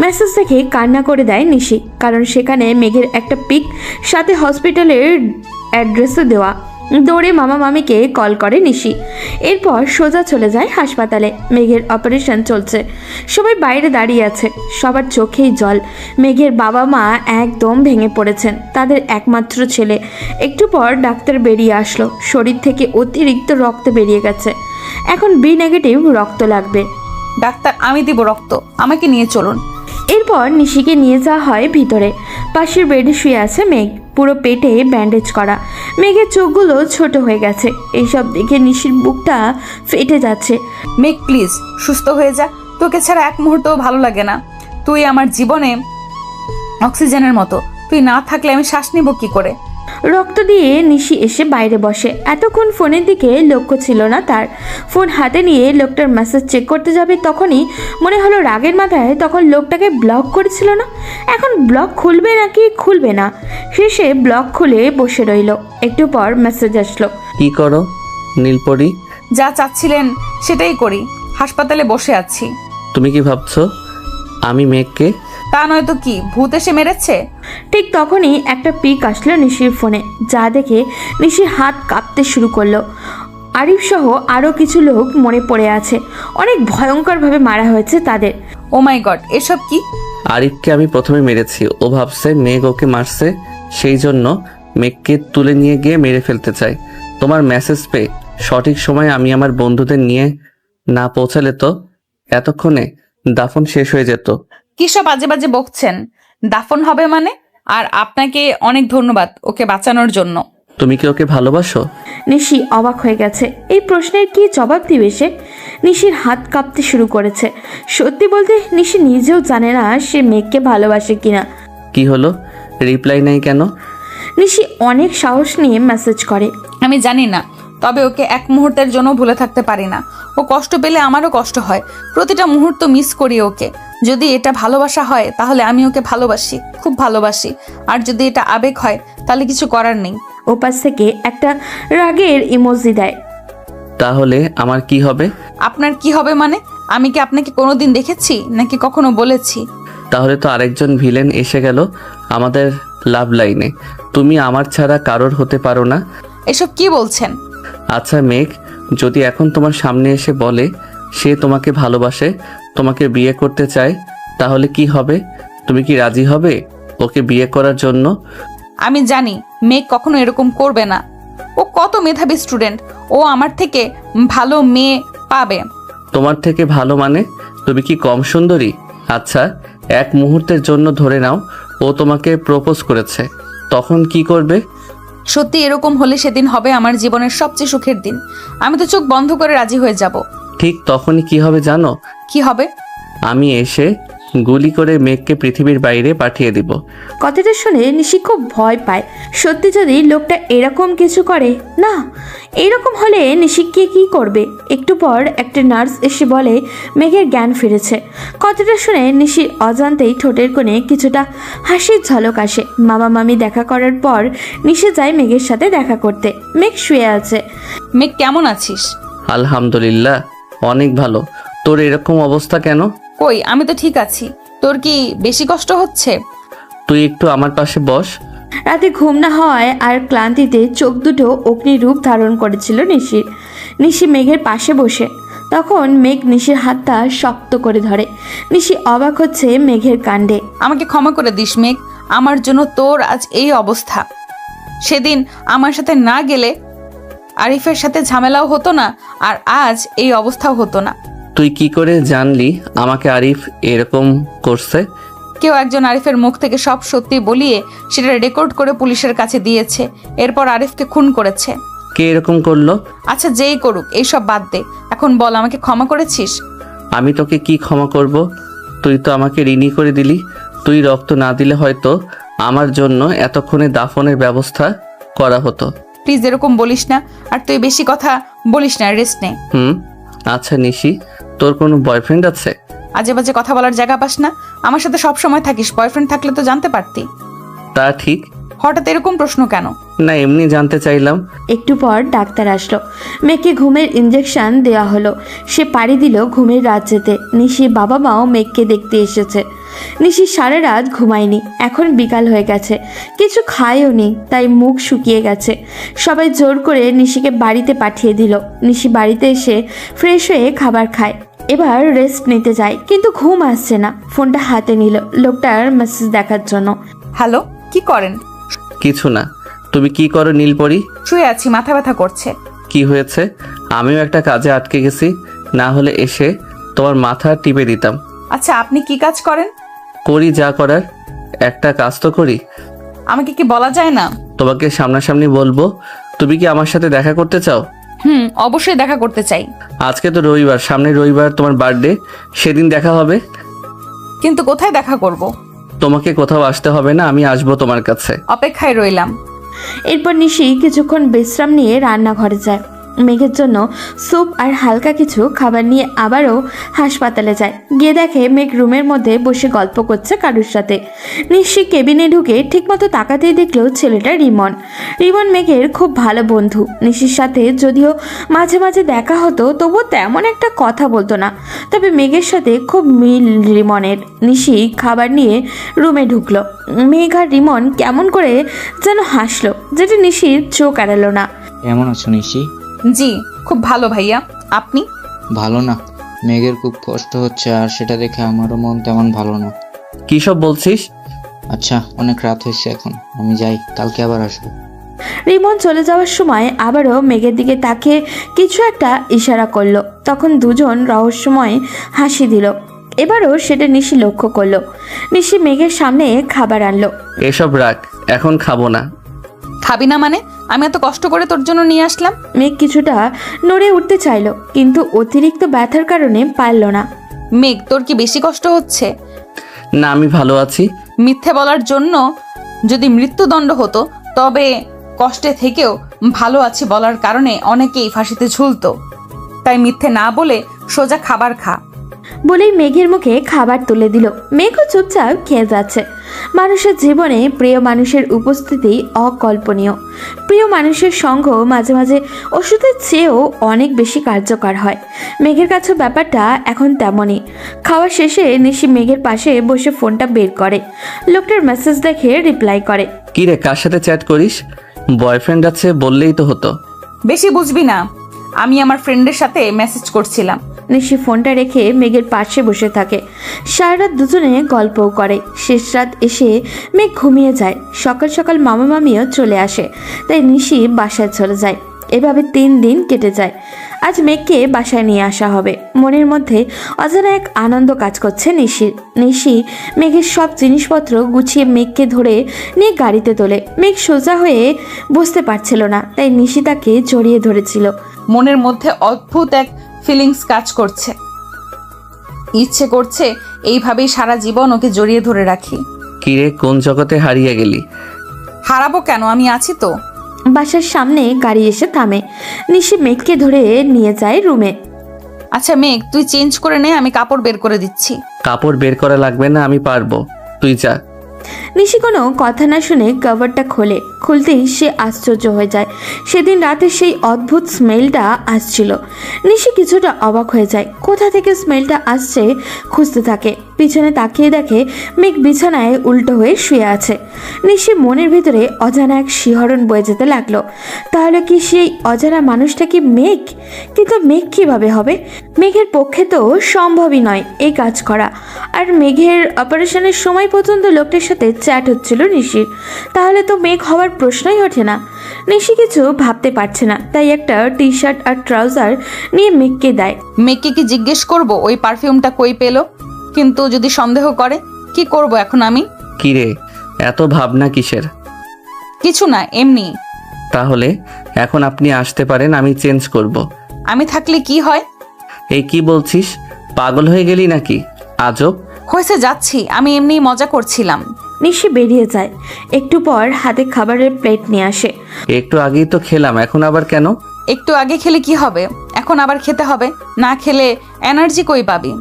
মেসেজ দেখে কান্না করে দেয় নিশি, কারণ সেখানে মেঘের একটা পিক, সাথে হসপিটালের অ্যাড্রেসও দেওয়া। দৌড়ে মামা মামিকে কল করে নিশি। এরপর সোজা চলে যায় হাসপাতালে। মেঘের অপারেশন চলছে, সবাই বাইরে দাঁড়িয়ে আছে, সবার চোখেই জল। মেঘের বাবা মা একদম ভেঙে পড়েছেন, তাদের একমাত্র ছেলে। একটু পর ডাক্তার বেরিয়ে আসলো। শরীর থেকে অতিরিক্ত রক্ত বেরিয়ে গেছে, এখন বি নেগেটিভ রক্ত লাগবে। ডাক্তার, আমি দিব রক্ত, আমাকে নিয়ে চলুন। এরপর নিশিকে নিয়ে যাওয়া হয় ভিতরে। পাশের বেডে শুয়ে আছে মেঘ, পুরো পেটে ব্যান্ডেজ করা। মেঘের চোখগুলো ছোট হয়ে গেছে। এইসব দেখে নিশির বুকটা ফেটে যাচ্ছে। মেঘ প্লিজ সুস্থ হয়ে যা, তোকে ছাড়া এক মুহূর্তও ভালো লাগে না। তুই আমার জীবনে অক্সিজেনের মতো, তুই না থাকলে আমি শ্বাস নিব কি করে? রক্ত দিয়ে নিশি এসে বাইরে বসে। এতক্ষণ ফোনের দিকে লক্ষ্য ছিল না তার। ফোন হাতে নিয়ে লোকটার মেসেজ চেক করতে যাবে, তখনই মনে হলো রাগের মাথায় তখন লোকটাকে ব্লক করেছিল না, এখন ব্লক খুলবে নাকি খুলবে না। শেষে ব্লক খুলে বসে রইল। একটু পর মেসেজ আসলো। কি করো নীলপরি? যা চাচ্ছিলেন সেটাই করি, হাসপাতালে বসে আছি। তুমি কি ভাবছো আমি মেঘকে? তা নয় তো কি, ভূত এসে মেরেছে? ঠিক তখনই একটা পিক আসলো নিশির ফোনে, যা দেখে নিশির হাত কাঁপতে শুরু করলো। আরিফ সহ আরও কিছু লোক মনে পড়ে আছে, অনেক ভয়ঙ্করভাবে মারা হয়েছে তাদের। ও মাই গড, এসব কি? আরিফকে আমি প্রথমে মেরেছি, ও ভাবছে মেঘ ওকে মারছে, সেই জন্য মেঘকে তুলে নিয়ে গিয়ে মেরে ফেলতে চাই। তোমার মেসেজ পেয়ে সঠিক সময়ে আমি আমার বন্ধুদের নিয়ে না পৌঁছালে তো এতক্ষণে দাফন শেষ হয়ে যেত। কি সব বাজে বাজে বকছেন? দাফন হবে মানে? আর আপনাকে অনেক ধন্যবাদ ওকে বাঁচানোর জন্য। তুমি কি ওকে ভালোবাসো? নিশি অবাক হয়ে গেছে। এই প্রশ্নের কি জবাব দিবে সে? নিশির হাত কাঁপতে শুরু করেছে। সত্যি বলতে নিশি নিজেও জানে না সে মেঘকে ভালোবাসে কিনা। কি হলো, রিপ্লাই নাই কেন? নিশি অনেক সাহস নিয়ে মেসেজ করে। আমি জানি না, তবে ওকে এক মুহূর্তের জন্য ভুলে থাকতে পারি না। ও কষ্ট পেলে আমারও কষ্ট হয়, প্রতিটা মুহূর্ত মিস করি ওকে। যদি এটা ভালোবাসা হয় তাহলে আমি ওকে ভালোবাসি, খুব ভালোবাসি। আর যদি এটা আবেগ হয় তাহলে কিছু করার নেই। ওপাশ থেকে একটা রাগের ইমোজি দেয়। তাহলে আমার কি হবে? আপনার কি হবে মানে? আমি কি আপনাকে কোনোদিন দেখেছি নাকি কখনো বলেছি? তাহলে তো আরেকজন ভিলেন এসে গেল আমাদের লাভ লাইনে। তুমি আমার ছাড়া কারোর হতে পারো না। এসব কি বলছেন? আচ্ছা মেঘ, যদি এখন তোমার সামনে এসে বলে সে তোমাকে ভালোবাসে, তোমাকে বিয়ে করতে চায়, তাহলে কি হবে? তুমি কি রাজি হবে ওকে বিয়ে করার জন্য? আমি জানি মেঘ কখনো এরকম করবে না। ও কত মেধাবী স্টুডেন্ট, ও আমার থেকে ভালো মেয়ে পাবে। তোমার থেকে ভালো মানে? তুমি কি কম সুন্দরী? আচ্ছা, এক মুহূর্তের জন্য ধরে নাও ও তোমাকে প্রপোজ করেছে, তখন কি করবে? সত্যি এরকম হলে সেদিন হবে আমার জীবনের সবচেয়ে সুখের দিন। আমি তো চোখ বন্ধ করে রাজি হয়ে যাব। ঠিক তখনই কি হবে জানো? কি হবে? আমি এসে গুলি করে মেঘকে পৃথিবীর বাইরে পাঠিয়ে দিব। কথাটা শুনে নিশি খুব ভয় পায়। সত্যি যদি লোকটা এরকম কিছু করে, না এরকম হলে নিশিকে কি করবে? একটু পর একটা নার্স এসে বলে মেঘের জ্ঞান ফিরেছে। কথাটা শুনে নিশির অজান্তেই ঠোঁটের কোণে কিছুটা হাসির ঝলক আসে। মামা মামি দেখা করার পর নিশি যায় মেঘের সাথে দেখা করতে। মেঘ শুয়ে আছে। মেঘ কেমন আছিস? আলহামদুলিল্লাহ, অনেক ভালো। তোর এরকম অবস্থা কেন? কই, আমি তো ঠিক আছি। তোর কি বেশি কষ্ট হচ্ছে? তুই একটু আমার পাশে বস। রাতে ঘুম না হওয়ায় আর ক্লান্তিতে চোখ দুটো অগ্নি রূপ ধারণ করেছিল নিশির। নিশি মেঘের পাশে বসে তখন মেঘ নিশির হাতটা শক্ত করে ধরে। নিশি অবাক হচ্ছে মেঘের কাণ্ডে। আমাকে ক্ষমা করে দিস মেঘ, আমার জন্য তোর আজ এই অবস্থা। সেদিন আমার সাথে না গেলে আরিফের সাথে ঝামেলাও হতো না, আর আজ এই অবস্থাও হতো না। তুই কি করে জানলি আমাকে আরিফ এরকম করছে? কেউ একজন আরিফের মুখ থেকে সব সত্যি বলিয়ে সেটা রেকর্ড করে পুলিশের কাছে দিয়েছে, এরপর আরিফকে খুন করেছে। কে এরকম করলো? আচ্ছা যেই করুক, এইসব বাদ দে। এখন বল, আমাকে ক্ষমা করেছিস? আমি তোকে কি ক্ষমা করব? তুই তো আমাকে ঋণী করে দিলি। তুই রক্ত না দিলে হয়তো আমার জন্য এতক্ষণে দাফনের ব্যবস্থা করা হতো। প্লিজ এরকম বলিস না, আর তুই বেশি কথা বলিস না, রেস্ট নে। আচ্ছা নিশি, তোর কোনো বয়ফ্রেন্ড আছে? আজে বাজে কথা বলার জায়গা পাস না। আমার সাথে সব সময় থাকিস, বয়ফ্রেন্ড থাকলে তো জানতে পারতি। তা ঠিক। হঠাৎ এরকম প্রশ্ন কেন? না, এমনি জানতে চাইলাম। একটু পর ডাক্তার আসলো। মেঘকে ঘুমের ইঞ্জেকশন দেওয়া হলো। সে পাড়ি দিল ঘুমের রাজ্যেতে। নিশির বাবা মাও মেঘকে দেখতে এসেছে। নিশি সারা রাত ঘুমায়নি। এখন বিকাল হয়ে গেছে, কিছু খায়ও নি, তাই মুখ শুকিয়ে গেছে। সবাই জোর করে নিশিকে বাড়িতে পাঠিয়ে দিল। নিশি বাড়িতে এসে ফ্রেশ হয়ে খাবার খায়। এবার রেস্ট নিতে যায়, কিন্তু ঘুম আসছে না। ফোনটা হাতে নিল লোকটার মেসেজ দেখার জন্য। হ্যালো, কি করেন? কিছু না। তুমি কি করো নীলপরি? শুয়ে আছি, মাথা ব্যথা করছে। কি হয়েছে? আমিও একটা কাজে আটকে গেছি, না হলে এসে তোমার মাথা টিপে দিতাম। আচ্ছা আপনি কি কাজ করেন? করি যা করার, একটা কাজ তো করি। আমাকে কি বলা যায় না? তোমাকে সামনাসামনি বলবো। তুমি কি আমার সাথে দেখা করতে চাও? অবশ্যই দেখা করতে চাই। আজকে তো রবিবার, সামনে রবিবার তোমার বার্থডে, সেদিন দেখা হবে। কিন্তু কোথায় দেখা করব? তোমাকে কোথাও আসতে হবে না, আমি আসবো তোমার কাছে। অপেক্ষায় রইলাম। এরপর নিশি কিছুক্ষণ বিশ্রাম নিয়ে রান্নাঘরে যায়। মেঘের জন্য স্যুপ আর হালকা কিছু খাবার নিয়ে আবারও হাসপাতালে যায়। গিয়ে দেখে মেঘ রুমের মধ্যে বসে গল্প করছে কারুর সাথে। নিশি কেবিনে ঢুকে ঠিকমতো তাকাতেই দেখলো ছেলেটা রিমন। রিমন মেঘের খুব ভালো বন্ধু। নিশির সাথে যদিও মাঝে মাঝে দেখা হতো, তবুও তেমন একটা কথা বলতো না। তবে মেঘের সাথে খুব মিল রিমনের। নিশি খাবার নিয়ে রুমে ঢুকলো। মেঘ আর রিমন কেমন করে যেন হাসলো, যেটা নিশির চোখ এড়ালো না। কেমন আছো নিশি? জি খুব ভালো ভাইয়া, আপনি? ভালো না, মেঘের খুব কষ্ট হচ্ছে, আর সেটা দেখে আমারও মন তেমন ভালো না। কি সব বলছিস? আচ্ছা অনেক রাত হয়েছে, এখন আমি যাই, কালকে আবার আসবো। রিমন চলে যাওয়ার সময় আবারও মেঘের দিকে তাকিয়ে কিছু একটা ইশারা করলো। তখন দুজন রহস্যময় হাসি দিল। এবারও সেটা নিশি লক্ষ্য করলো। নিশি মেঘের সামনে খাবার আনলো। এসব রাখ, এখন খাবো না। খাবি না মানে? আমি এত কষ্ট করে তোর জন্য নিয়ে আসলাম। মেঘ কিছুটা নড়ে উঠতে চাইলো, কিন্তু অতিরিক্ত ব্যথার কারণে পারল না। মেঘ, তোর কি বেশি কষ্ট হচ্ছে? না, আমি ভালো আছি। মিথ্যে বলার জন্য যদি মৃত্যুদণ্ড হতো, তবে কষ্টে থেকেও ভালো আছি বলার কারণে অনেকেই ফাঁসিতে ঝুলতো। তাই মিথ্যে না বলে সোজা খাবার খা। বলেই মেঘের মুখে খাবার তুলে দিল। মেঘও চুপচাপ খেয়ে যাচ্ছে। মানুষের জীবনে প্রিয় মানুষের উপস্থিতি অকল্পনীয়। প্রিয় মানুষের সঙ্গ মাঝে মাঝে ওষুধের চেয়েও অনেক বেশি কার্যকর হয়। মেঘের কাছে ব্যাপারটা এখন তেমনই। খাওয়া শেষে নিশি মেঘের পাশে বসে ফোনটা বের করে। লোকটার মেসেজ দেখে রিপ্লাই করে। কি রে, কার সাথে চ্যাট করিস? বয়ফ্রেন্ড আছে বললেই তো হতো। বেশি বুঝবি না, আমি আমার ফ্রেন্ডের সাথে মেসেজ করছিলাম। নিশি ফোনটা রেখে মেঘের পাশে বসে থাকে। সারা রাত দুজনে গল্পও করে। শেষ রাত এসে মেঘ ঘুমিয়ে যায়। সকাল সকাল মামা মামিও চলে আসে, তাই নিশি বাসায় চলে যায়। এভাবে 3 দিন কেটে যায়। আজ মেঘকে বাসায় নিয়ে আসা হবে। মনের মধ্যে অজানা এক আনন্দ কাজ করছে নিশির। নিশি মেঘের সব জিনিসপত্র গুছিয়ে মেঘকে ধরে নিয়ে গাড়িতে তোলে। মেঘ সোজা হয়ে বসতে পারছিল না, তাই নিশি তাকে জড়িয়ে ধরেছিল। মনের মধ্যে অদ্ভুত এক ফিলিংস কাজ করছে। ইচ্ছে করছে এইভাবেই সারা জীবন ওকে জড়িয়ে ধরে রাখি। কি রে, কোন জগতে হারিয়ে গেলি? হারাবো কেন, আমি আছি তো। বাসার সামনে গাড়ি এসে থামে। নিশি মেঘকে ধরে নিয়ে যায় রুমে। আচ্ছা মেঘ, তুই চেঞ্জ করে নে, আমি কাপড় বের করে দিচ্ছি। কাপড় বের করা লাগবে না, আমি পারবো, তুই যা। নিশি কোনো কথা না শুনে কভারটা খোলে। খুলতেই সে আশ্চর্য হয়ে যায়। সেদিন রাতে সেই অদ্ভুত স্মেলটা আসছিল। নিশি কিছুটা অবাক হয়ে যায়, কোথা থেকে স্মেলটা আসছে খুঁজতে থাকে। পিছনে তাকিয়ে দেখে মেঘ বিছানায় উল্টো হয়ে শুয়ে আছে। নিশি মনের ভিতরে অজানা এক শিহরণ বয়ে যেতে লাগলো। তাহলে কি সেই অজানা মানুষটা কি মেঘ? কিন্তু মেঘ কিভাবে হবে? মেঘের পক্ষে তো সম্ভবই নয় এই কাজ করা। আর মেঘের অপারেশনের সময় পর্যন্ত লোকটির সাথে চ্যাট হচ্ছিল নিশির। তাহলে তো মেঘ হওয়ার প্রশ্নই ওঠে না। নিশি কিছু ভাবতে পারছে না, তাই একটা টি শার্ট আর ট্রাউজার নিয়ে মেঘকে দেয়। মেয়েকে কি জিজ্ঞেস করব ওই পারফিউমটা কই পেলো? কিন্তু যদি সন্দেহ করে, কি করব এখন আমি? কিরে, এত ভাবনা কিসের? কিছু না, এমনি। তাহলে এখন আপনি আসতে পারেন, আমি চেঞ্জ করব। আমি থাকলে কি হয়? এই কি বলছিস? পাগল হয়ে গেলি নাকি? আজব। হয়েছে, যাচ্ছি। আমি এমনি মজা করছিলাম। নিশি বেরিয়ে যায়। একটু পর হাতে খাবারের প্লেট নিয়ে আসে। একটু আগেই তো খেলাম, এখন আবার কেন? একটু আগে খেলে কি হবে? এখন আবার খেতে হবে। না খেলে এনার্জি কই পাবি?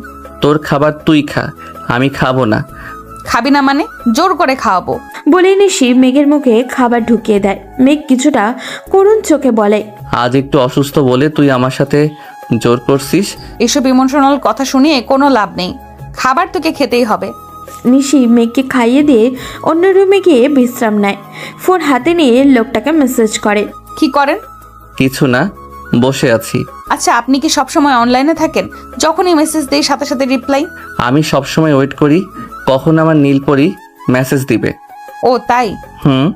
তোর খাবার তুই খা, আমি খাবো না। খাবি না মানে? জোর করে খাওয়াবো। বলে নিশি মেঘের মুখে খাবার ঢুকিয়ে দেয়। মেঘ কিছুটা করুণ চোখে বলে, আজ একটু অসুস্থ বলে তুই আমার সাথে জোর করছিস? এসব ইমোশনাল কথা শুনিয়ে কোনো লাভ নেই। খাবার তোকে খেতেই হবে। নিশি মেঘকে খাইয়ে দিয়ে অন্য রুমে গিয়ে বিশ্রাম নেয়। ফোন হাতে নিয়ে লোকটাকে মেসেজ করে। কি করেন? কিছু না, বসে আছি। আচ্ছা, আপনি কি সবসময় অনলাইনে থাকেন? যখনই মেসেজ দেই সাথে সাথে রিপ্লাই? আমি সবসময় ওয়েট করি কখন আমার নীলপরি মেসেজ দিবে। ও তাই? হুম।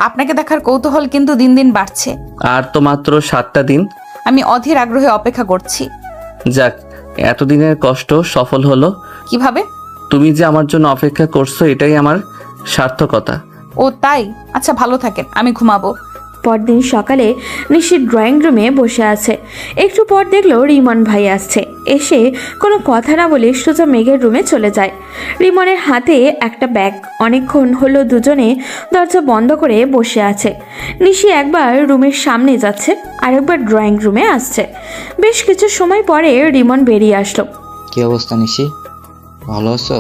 আপনাকে দেখার কৌতূহল কিন্তু দিন দিন বাড়ছে। আর তো মাত্র 7টা দিন। আমি অধীর আগ্রহে অপেক্ষা করছি। যাক, এতদিনের কষ্ট সফল হলো। কিভাবে? তুমি যে আমার জন্য অপেক্ষা করছো, এটাই আমার সার্থকতা। ও তাই? আচ্ছা, ভালো থাকেন, আমি ঘুমাবো। পরদিন সকালে নিশি ড্রয়িং রুমে বসে আছে। একটু পর দেখলো রিমন ভাই আসছে। এসে কোনো কথা না বলে সোজা মেঘের রুমে চলে যায়। রিমনের হাতে একটা ব্যাগ। অনেকক্ষণ হলো দুজনে দরজা বন্ধ করে বসে আছে। নিশি একবার রুমের সামনে যাচ্ছে, আরেকবার ড্রয়িং রুমে আসছে। বেশ কিছু সময় পরে রিমন বেরিয়ে আসলো। কি অবস্থা নিশি, ভালো আছো?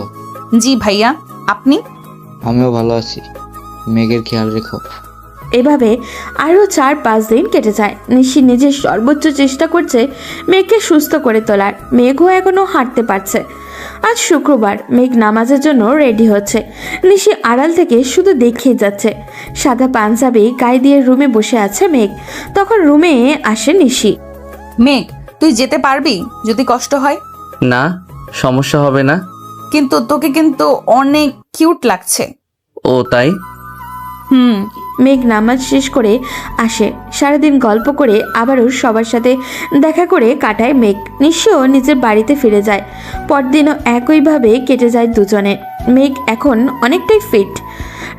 জি ভাইয়া, আপনি? আমিও ভালো আছি। মেঘের খেয়াল রেখো। এভাবে আরও 4-5 দিন কেটে যায়। নিশি নিজের সর্বোচ্চ চেষ্টা করছে মেঘকে সুস্থ করে তোলার। মেঘও এখনও হাঁটতে পারছে। আজ শুক্রবার, মেঘ নামাজের জন্য রেডি হচ্ছে। নিশি আড়াল থেকে শুধু দেখেই যাচ্ছে। সাদা পাঞ্জাবি গায়ে দিয়ে রুমে বসে আছে মেঘ। তখন রুমে আসে নিশি। মেঘ, তুই যেতে পারবি যদি কষ্ট হয়? না, সমস্যা হবে না। কিন্তু তোকে কিন্তু অনেক কিউট লাগছে। ও তাই? হুম। মেঘ নামাজ শেষ করে আসে। সারাদিন গল্প করে আবারও সবার সাথে দেখা করে কাটায় মেঘ। নিশিও নিজের বাড়িতে ফিরে যায়। পরদিনও একইভাবে কেটে যায় দুজনে। মেঘ এখন অনেকটাই ফিট।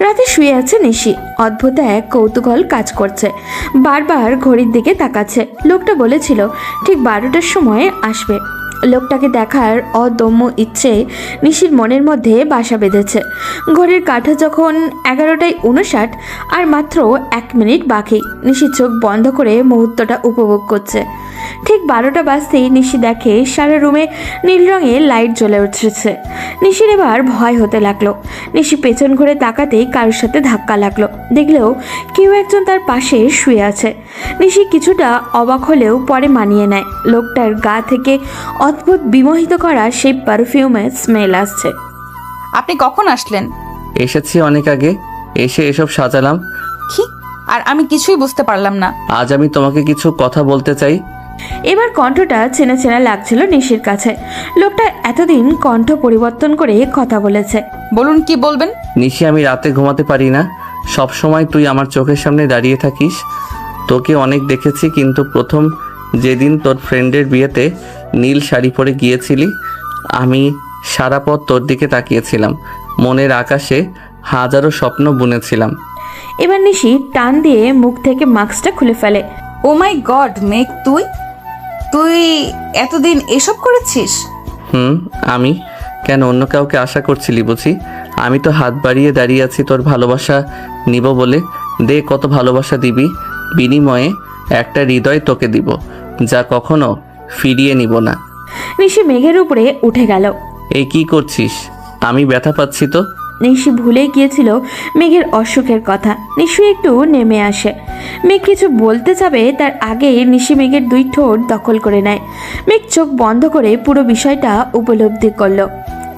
রাতে শুয়ে আছে নিশি। অদ্ভুত এক কৌতূহল কাজ করছে। বারবার ঘড়ির দিকে তাকাচ্ছে। লোকটা বলেছিল ঠিক 12টার সময় আসবে। লোকটাকে দেখার অদম্য ইচ্ছে নিশির মনের মধ্যে বাসা বেঁধেছে। ঘড়ির কাঁটা যখন 11:59 আর মাত্র 1 মিনিট বাকি। নিশি চোখ বন্ধ করে মুহূর্তটা উপভোগ করছে। ঠিক 12টা বাজতেই নিশি দেখে সারা রুমে নীল রঙের লাইট জ্বলে উঠেছে। নিশির এবার ভয় হতে লাগলো। নিশি পেছন ঘুরে তাকাতেই কারোর সাথে ধাক্কা লাগলো। দেখলেও কেউ একজন তার পাশে শুয়ে আছে। নিশি কিছুটা অবাক হলেও পরে মানিয়ে নেয়। লোকটার গা থেকে অদ্ভুত বিমোহিত করা সেই পারফিউমের স্মেল আসছে। আপনি কখন আসলেন? এসেছি অনেক আগে, এসে এসব সাজালাম। কি? আর আমি কিছুই বুঝতে পারলাম না। আজ আমি তোমাকে কিছু কথা বলতে চাই। এবার কণ্ঠটা চেনা চেনা লাগছিল নিশির কাছে। লোকটা এতদিন কণ্ঠ পরিবর্তন করে কথা বলেছে। বলুন, কি বলবেন? নিশি, আমি রাতে ঘুমাতে পারি না। সব সময় তুই আমার চোখের সামনে দাঁড়িয়ে থাকিস। তোকে অনেক দেখেছি, কিন্তু প্রথম যেদিন তোর ফ্রেন্ডের বিয়েতে নীল শাড়ি পরে গিয়েছিলি, আমি সারা পথ তোর দিকে তাকিয়েছিলাম। মনের আকাশে হাজারো স্বপ্ন বুনেছিলাম। এবার নিশি টান দিয়ে মুখ থেকে মাস্কটা খুলে ফেলে। ও মাই গড মেঘ, তুই তুই এতদিন এসব করেছিস? আমি কেন অন্য কাউকে আশা করছিলি বুঝি? আমি তো হাত বাড়িয়ে দাঁড়িয়ে আছি তোর ভালোবাসা নিব বলে। দে, কত ভালোবাসা দিবি। বিনিময়ে একটা হৃদয় তোকে দিব, যা কখনো ফিরিয়ে নিব না। নিশি মেঘের উপরে উঠে গেল। এই কি করছিস? আমি ব্যথা পাচ্ছি তো। নিশি ভুলে গিয়েছিল মেঘের অসুখের কথা। নিশি একটু নেমে আসে। মেঘ কিছু বলতে যাবে তার আগে নিশি মেঘের দুই ঠোঁট দখল করে নেয়। মেঘ চোখ বন্ধ করে পুরো বিষয়টা উপলব্ধি করলো।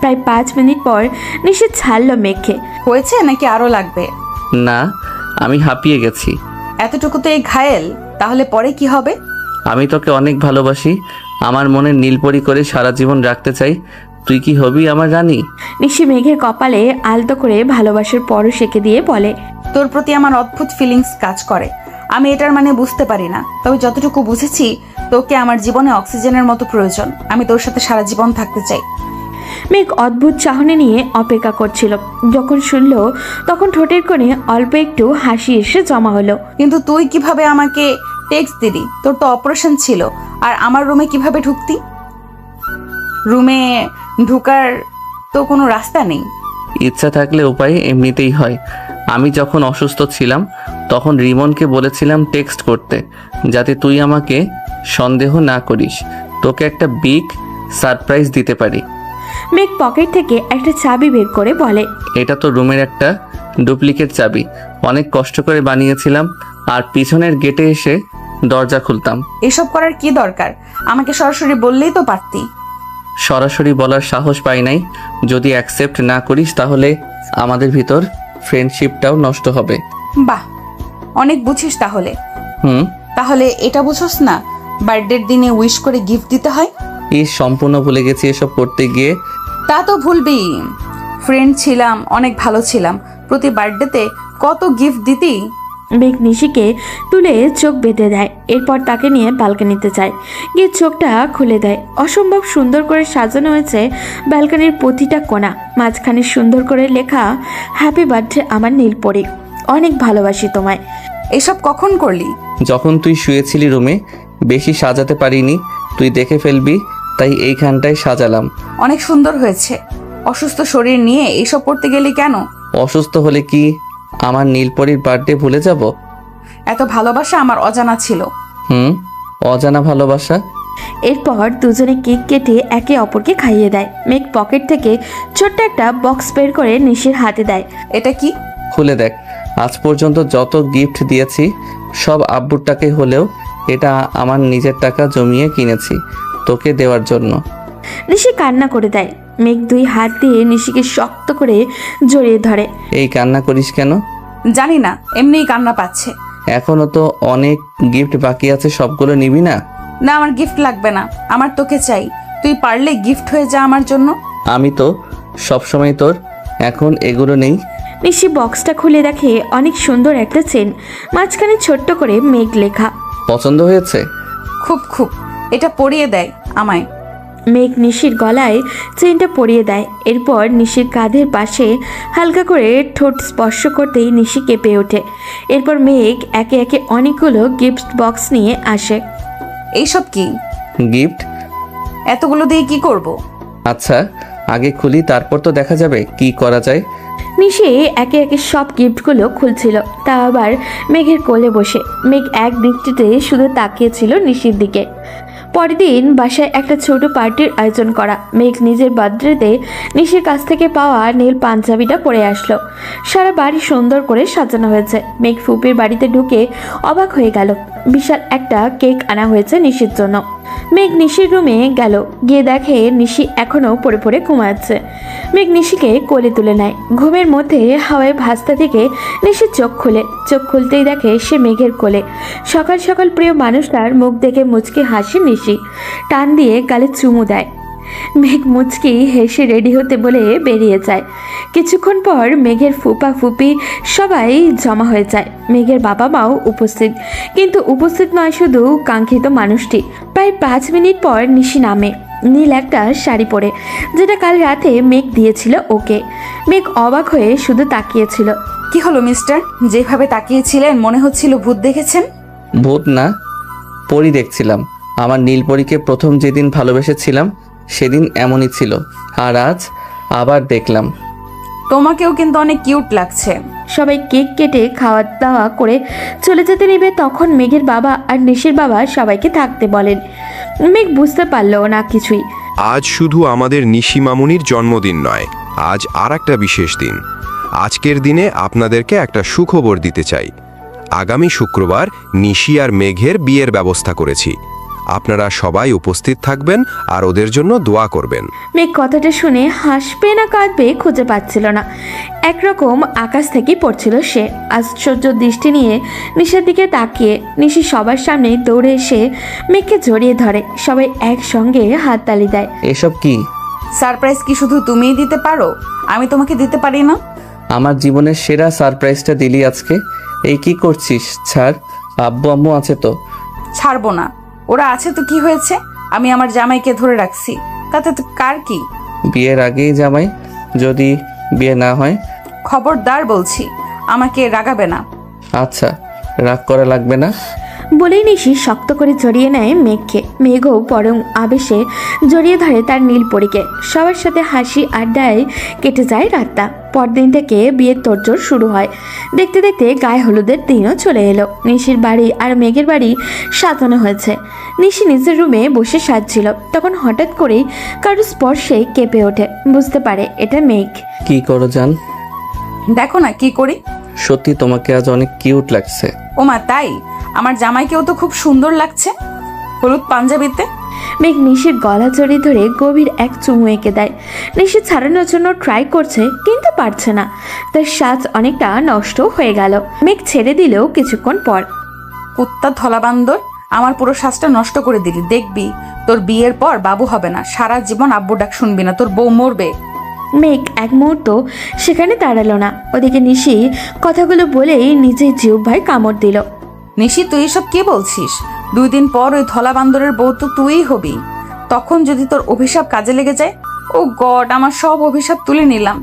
প্রায় 5 মিনিট পর নিশি ছাড়ল মেঘকে। হয়েছে নাকি আরো লাগবে? না, আমি হাঁপিয়ে গেছি। এতটুকু তো এই ঘায়েল, তাহলে পরে কি হবে? আমি তোকে অনেক ভালোবাসি, আমার মনে নীলপরি করে সারা জীবন রাখতে চাই। তুই কি হবি আমার রানী? নিশি মেঘের কপালে আলতো করে ভালোবাসার পরশ এঁকে দিয়ে বলে, তোর প্রতি আমার অদ্ভুত ফিলিংস কাজ করে। আমি এটার মানে বুঝতে পারি না, তবে যতটুকু বুঝেছি তোকে আমার জীবনে অক্সিজেনের মতো প্রয়োজন। আমি তোর সাথে সারা জীবন থাকতে চাই। মেঘ অদ্ভুত চাহনি নিয়ে অপেক্ষা করছিল। যখন শুনল তখন ঠোঁটের কোণে অল্প একটু হাসি এসে জমা হলো। কিন্তু তুই কিভাবে আমাকে টেক্সট দিলি? তোর তো অপারেশন ছিল, আর আমার রুমে কিভাবে ঢুকতি? রুমে ঢুকার তো কোনো রাস্তা নেই। ইচ্ছা থাকলে উপায় এমনিতেই হয়। আমি যখন অসুস্থ ছিলাম তখন রিমনকে বলেছিলাম টেক্সট করতে, যাতে তুই আমাকে সন্দেহ না করিস। তোকে একটা বিগ সারপ্রাইজ দিতে পারি। মেঘ পকেট থেকে একটা চাবি বের করে বলে, এটা তো রুমের একটা ডুপ্লিকেট চাবি, অনেক কষ্ট করে বানিয়েছিলাম, আর পিছনের গেটে এসে দরজা খুলতাম। এসব করার কি দরকার? আমাকে সরাসরি বললেই তো পারতি। সরাসরি বলার সাহস পাই নাই। যদি অ্যাকসেপ্ট না করিস তাহলে আমাদের ভিতর ফ্রেন্ডশিপটাও নষ্ট হবে। বাহ, অনেক বুঝিস তাহলে। হুম। তাহলে এটা বুঝোস না বার্থডের দিনে উইশ করে গিফট দিতে হয়? সম্পূর্ণ ভুলে গেছি এসব করতে গিয়ে। তা তো ভুলবি। ফ্রেন্ড ছিলাম, অনেক ভালো ছিলাম, প্রতি বার্থডেতে কত গিফট দিতি। মেঘ নিশিকে তুলে চোখ বেঁধে দেয়। এরপর তাকে নিয়ে ব্যালকনিতে যায়। গিয়ে চোখটা খুলে দেয়। অসম্ভব সুন্দর করে সাজানো হয়েছে ব্যালকনির প্রতিটা কোণা। মাঝখানে সুন্দর করে লেখা, হ্যাপি বার্থডে আমার নীলপরি, অনেক ভালোবাসি তোমায়। এসব কখন করলি? যখন তুই শুয়েছিলি রুমে, বেশি সাজাতে পারিনি, তুই দেখে ফেলবি, তাই এইখানটায় সাজালাম। অনেক সুন্দর হয়েছে। অসুস্থ শরীর নিয়ে এসব করতে গেলি কেন? অসুস্থ হলে কি আমার নীলপরির বার্থডে ভুলে যাব? এত ভালোবাসা আমার অজানা ছিল। অজানা ভালোবাসা। এরপর দুজনে কেক কেটে একে অপরকে খাইয়ে দেয়। মেঘ পকেট থেকে ছোট্ট একটা বক্স বের করে নিশির হাতে দেয়। এটা কি? খুলে দেখ। আজ পর্যন্ত যত গিফট দিয়েছি সব আব্বুর টাকায় হলেও এটা আমার নিজের টাকা জমিয়ে কিনেছি তোকে দেওয়ার জন্য। নিশি কান্না করে দেয়। মেঘ 2 হাত দিয়ে নিশিকে শক্ত করে জড়িয়ে ধরে। এই কান্না করিস কেন? জানি না, এমনিই কান্না পাচ্ছে। এখনো তো অনেক গিফট বাকি আছে, সবগুলো নিবি না? না, আমার গিফট লাগবে না, আমার তোকে চাই। তুই পারলে গিফট হয়ে যা আমার জন্য। আমি তো সবসময় তোর, এখন এগুলো নেই। নিশি বক্সটা খুলে দেখে অনেক সুন্দর একটা চেন, মাঝখানে ছোট্ট করে মেঘ লেখা। পছন্দ হয়েছে? খুব খুব। এটা পরিয়ে দেয় আমায়। মেঘ নিশির গলায় চেনটা পরিয়ে দেয়। এরপর নিশির কাঁধের পাশে হালকা করে ঠোঁট স্পর্শ করতেই নিশি কেঁপে ওঠে। এরপর মেঘ একে একে অনেকগুলো গিফট বক্স নিয়ে আসে। এইসব কি? গিফট? এতগুলো দিয়ে কি করব? আচ্ছা, আগে খুলি, তারপর তো দেখা যাবে কি করা যায়। নিশি একে একে সব গিফটগুলো খুলছিল, তা আবার মেঘের কোলে বসে। মেঘ এক দৃষ্টিতে শুধু তাকিয়েছিল নিশির দিকে। পরের দিন বাসায় একটা ছোট পার্টির আয়োজন করা। মেঘ নিজের বার্থডেতে নিশির কাছ থেকে পাওয়া নীল পাঞ্জাবিটা পরে আসলো। সারা বাড়ি সুন্দর করে সাজানো হয়েছে। মেঘ ফুপির বাড়িতে ঢুকে অবাক হয়ে গেল। বিশাল একটা কেক আনা হয়েছে নিশির জন্য। মেঘ নিশির রুমে গেল, গিয়ে দেখে নিশি এখনো পড়ে পড়ে ঘুমাচ্ছে। মেঘ নিশিকে কোলে তুলে নেয়। ঘুমের মধ্যে হাওয়ায় ভাসতে থেকে নিশির চোখ খুলতেই দেখে সে মেঘের কোলে। সকাল সকাল প্রিয় মানুষটার মুখ দেখে মুচকি হাসে নিশি, টান দিয়ে গালে চুমু দেয়। মেঘ মুচকি হেসে রেডি হতে বলে বেরিয়ে যায়। কিছুক্ষণ পর মেঘের ফুপা ফুপি সবাই জমা হয়ে যায়। মেঘের বাবা মাও উপস্থিত, কিন্তু উপস্থিত নয় শুধু কাঙ্ক্ষিত মানুষটি। প্রায় 5 মিনিট পর নিশি নামে, নীল একটা শাড়ি পরে, যেটা কাল রাতে মেঘ দিয়েছিল ওকে। মেঘ অবাক হয়ে শুধু তাকিয়েছিল। কি হলো মিস্টার? যেভাবে তাকিয়েছিলেন মনে হচ্ছিল ভূত দেখেছেন। ভূত না, পরি দেখছিলাম। আমার নীলপরীকে প্রথম যেদিন ভালোবেসেছিলাম সেদিন এমনই ছিল, আর আজ আবার দেখলাম। তোমাকেও কিন্তু অনেক কিউট লাগছে। সবাই কেক কেটে খাওয়া দাওয়া করে চলে যেতে নেবে তখন মেঘের বাবা আর নিশির বাবা সবাইকে থাকতে বলেন। মেঘ বুঝতে পারলো না কিছুই। আজ শুধু আমাদের নিশি মামুনির জন্মদিন নয়, আজ আর একটা বিশেষ দিন। আজকের দিনে আপনাদেরকে একটা সুখবর দিতে চাই। আগামী শুক্রবার নিশি আর মেঘের বিয়ের ব্যবস্থা করেছি। আপনারা সবাই উপস্থিত থাকবেন আর ওদের জন্য দোয়া করবেন। মেঘ কথাটা শুনে হাসবে না কাঁদবে খুঁজে পাচ্ছিল না। একরকম আকাশ থেকেই পড়ছিল সে। আশ্চর্য দৃষ্টি নিয়ে নিশার দিকে তাকিয়ে নিশি সবার সামনে দৌড়ে এসে মেঘকে জড়িয়ে ধরে। সবাই একসঙ্গে হাততালি দেয়। এসব কি? সারপ্রাইজ কি শুধু তুমিই দিতে পারো? আমি তোমাকে দিতে পারি না? আমার জীবনের সেরা সারপ্রাইজটা দিলি আজকে। এই কি করছিস? ছাড়, আব্বু আম্মু আছে তো। ছাড়বো না। ওরা আছে তো কি হয়েছে? আমি আমার জামাইকে ধরে রাখছি, তাতে তো কার কি? বিয়ের আগেই জামাই, যদি বিয়ে না হয়? খবরদার বলছি, আমাকে রাগাবে না। আচ্ছা, রাগ করা লাগবে না। বলেই নিশি শক্ত করে জড়িয়ে নেয় মেঘকে। মেঘও পরম আবেশে জড়িয়ে ধরে তার নীলপরীকে। সবার সাথে হাসি আড্ডায় কেটে যায় রাতটা। পরদিন থেকে বিয়ের তোড়জোড় শুরু হয়। দেখতে দেখতে গায়ে হলুদের দিনও চলে এলো। নিশির বাড়ি আর মেঘের বাড়ি সাজানো হয়েছে। নিশি নিজের রুমে বসে সাজছিল, তখন হঠাৎ করেই কারো স্পর্শে কেঁপে ওঠে। বুঝতে পারে এটা মেঘ। কি করো জান? দেখো না কি করি। সত্যি তোমাকে আজ অনেক কিউট লাগছে। ওমা তাই? আমার জামাইকেও তো খুব সুন্দর লাগছে হলুদ পাঞ্জাবিতে। মেঘ নিশির গলা জড়িয়ে ধরে গভীর এক চুমু এঁকে দেয়। নিশি ছাড়ানোর জন্য ট্রাই করছে, কিন্তু পারছে না। তার সাজ অনেকটা নষ্ট হয়ে গেল। মেঘ ছেড়ে দিলেও কিছুক্ষণ পর। কুত্তা ধলা বান্দর, আমার পুরো শ্বাসটা নষ্ট করে দিলি। দেখবি তোর বিয়ের পর বাবু হবে না, সারা জীবন আব্বু ডাক শুনবি না, তোর বউ মরবে। মেঘ এক মুহূর্ত সেখানে দাঁড়ালো না। ওদিকে নিশি কথাগুলো বলেই নিজেই জিহ্বায় কামড় দিল। নিশি, তুই এসব কি বলছিস? 2 দিন পর ওই ধলা বান্দরের বউ তো তুই হবি। তখন যদি তোর অভিশাপ কাজে লেগে যায়। ও গড, আমার সব অভিশাপ তুলে নিলাম।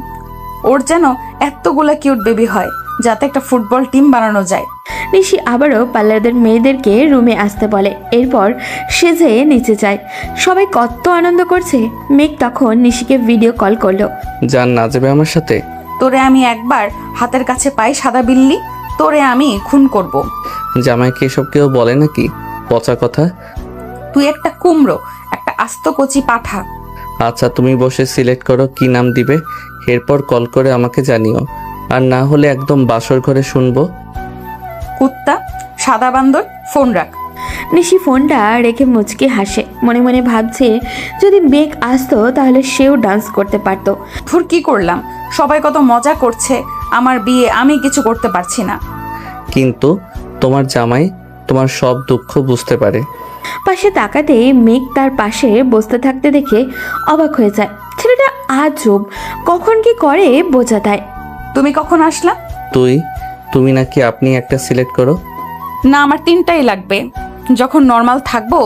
ওর যেন এতগুলা কিউট বেবি হয়, যাতে একটা ফুটবল টিম বানানো যায়। নিশি আবারও পার্লারদের মেয়েদেরকে রুমে আসতে বলে। এরপর সেজে নিচে যায়। সবাই কত আনন্দ করছে। মেঘ তখন নিশিকে ভিডিও কল করলো। জান না যাবে আমার সাথে? তোরে আমি একবার হাতের কাছে পাই সাদা বিল্লি, তোরে আমি খুন করব। জামাইকে এসব কেউ বলে নাকি? পচা কথা। তুই একটা কুমড়ো, একটা আস্ত কচি পাঠা। আচ্ছা, তুমি বসে সিলেক্ট করো কি নাম দিবে, এরপর কল করে আমাকে জানিও। আর না হলে একদম বাসর ঘরে শুনবো। কুত্তা, সাদা বান্দর, ফোন রাখ। নিশি ফোনটা রেখে মুচকি হাসে। মনে মনে ভাবছে যদি মেঘ আসতো তাহলে সেও ডান্স করতে পারতো। ধুর, কি করলাম? সবাই কত মজা করছে আমার বিয়ে, আমি কিছু করতে পারছি না। কিন্তু তোমার জামাই তোমার সব দুঃখ বুঝতে পারে। পাশে তাকাতেই মেঘ তার পাশে বসতে থাকতে দেখে অবাক হয়ে যায়। ছেলেটা আজব, কখন কি করে বোঝা দেয়। তুমি কখন আসলা? তুমি নাকি আপনি একটা সিলেক্ট করো। না, আমার 3টাই লাগবে। যখন নর্মাল থাকবো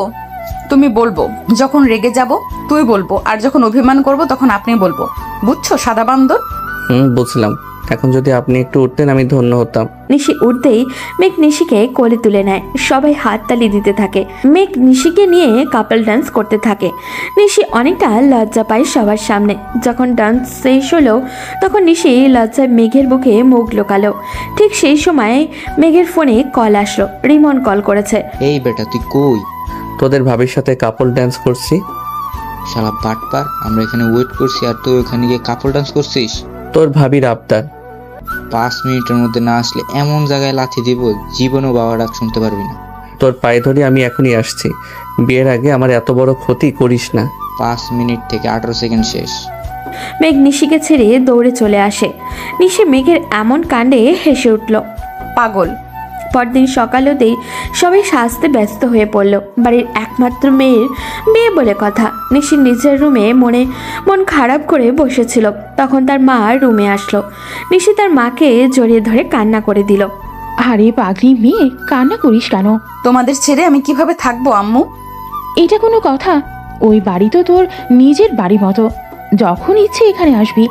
তুমি বলবো, যখন রেগে যাব তুই বলবো, আর যখন অভিমান করব তখন আপনি বলবো। বুঝছো সাদা বান্দর? বুঝলাম। এখন যদি আপনি একটু উঠতেন আমি ধন্য হতাম। নিশি উঠতেই মেঘ নিশিকে কোলে তুলে নেয়। সবাই হাততালি দিতে থাকে। মেঘ নিশিকে নিয়ে কাপল ডান্স করতে থাকে। নিশি অনেকটা লজ্জা পায় সবার সামনে। যখন ডান্স শেষ হলো তখন নিশি লজ্জায় মেঘের বুকে মুখ লোকালো। ঠিক সেই সময় মেঘের ফোনে কল আসলো। রিমন কল করেছে। এই বেটা, তুই কই? তোদের ভাবির সাথে কাপল ডান্স করছি। শালা বাটপার, আমরা এখানে ওয়েট করছি আর তুই ওখানে গিয়ে কাপড় ডান্স করছিস? তোর ভাবির আবদার। 5 মিনিটের মধ্যে না আসলে এমন জায়গায় লাথি দিব, জীবনেও বাবা ডাক শুনতে পারবি না। তোর পায়ে ধরে আমি এখনই আসছি। বিয়ের আগে আমার এত বড় ক্ষতি করিস না। 5 মিনিট থেকে 18 সেকেন্ড শেষ। মেঘ নিশিকে ছেড়ে দৌড়ে চলে আসে। নিশি মেঘের এমন কাণ্ডে হেসে উঠল। পাগল। পরদিন সকাল হতেই সবাই সাজতে ব্যস্ত হয়ে পড়ল। বাড়ির একমাত্র মেয়ের বিয়ে বলে কথা। নিশি নিজের রুমে মন খারাপ করে বসেছিল। তখন তার মা রুমে আসলো। নিশি তার মাকে জড়িয়ে ধরে কান্না করে দিল। আরে পাগলি মেয়ে, কান্না করিস কেন? তোমাদের ছেড়ে আমি কিভাবে থাকবো আম্মু? এটা কোনো কথা? ওই বাড়ি তো তোর নিজের বাড়ি মতো। যখন ইচ্ছে এখানে আসবি।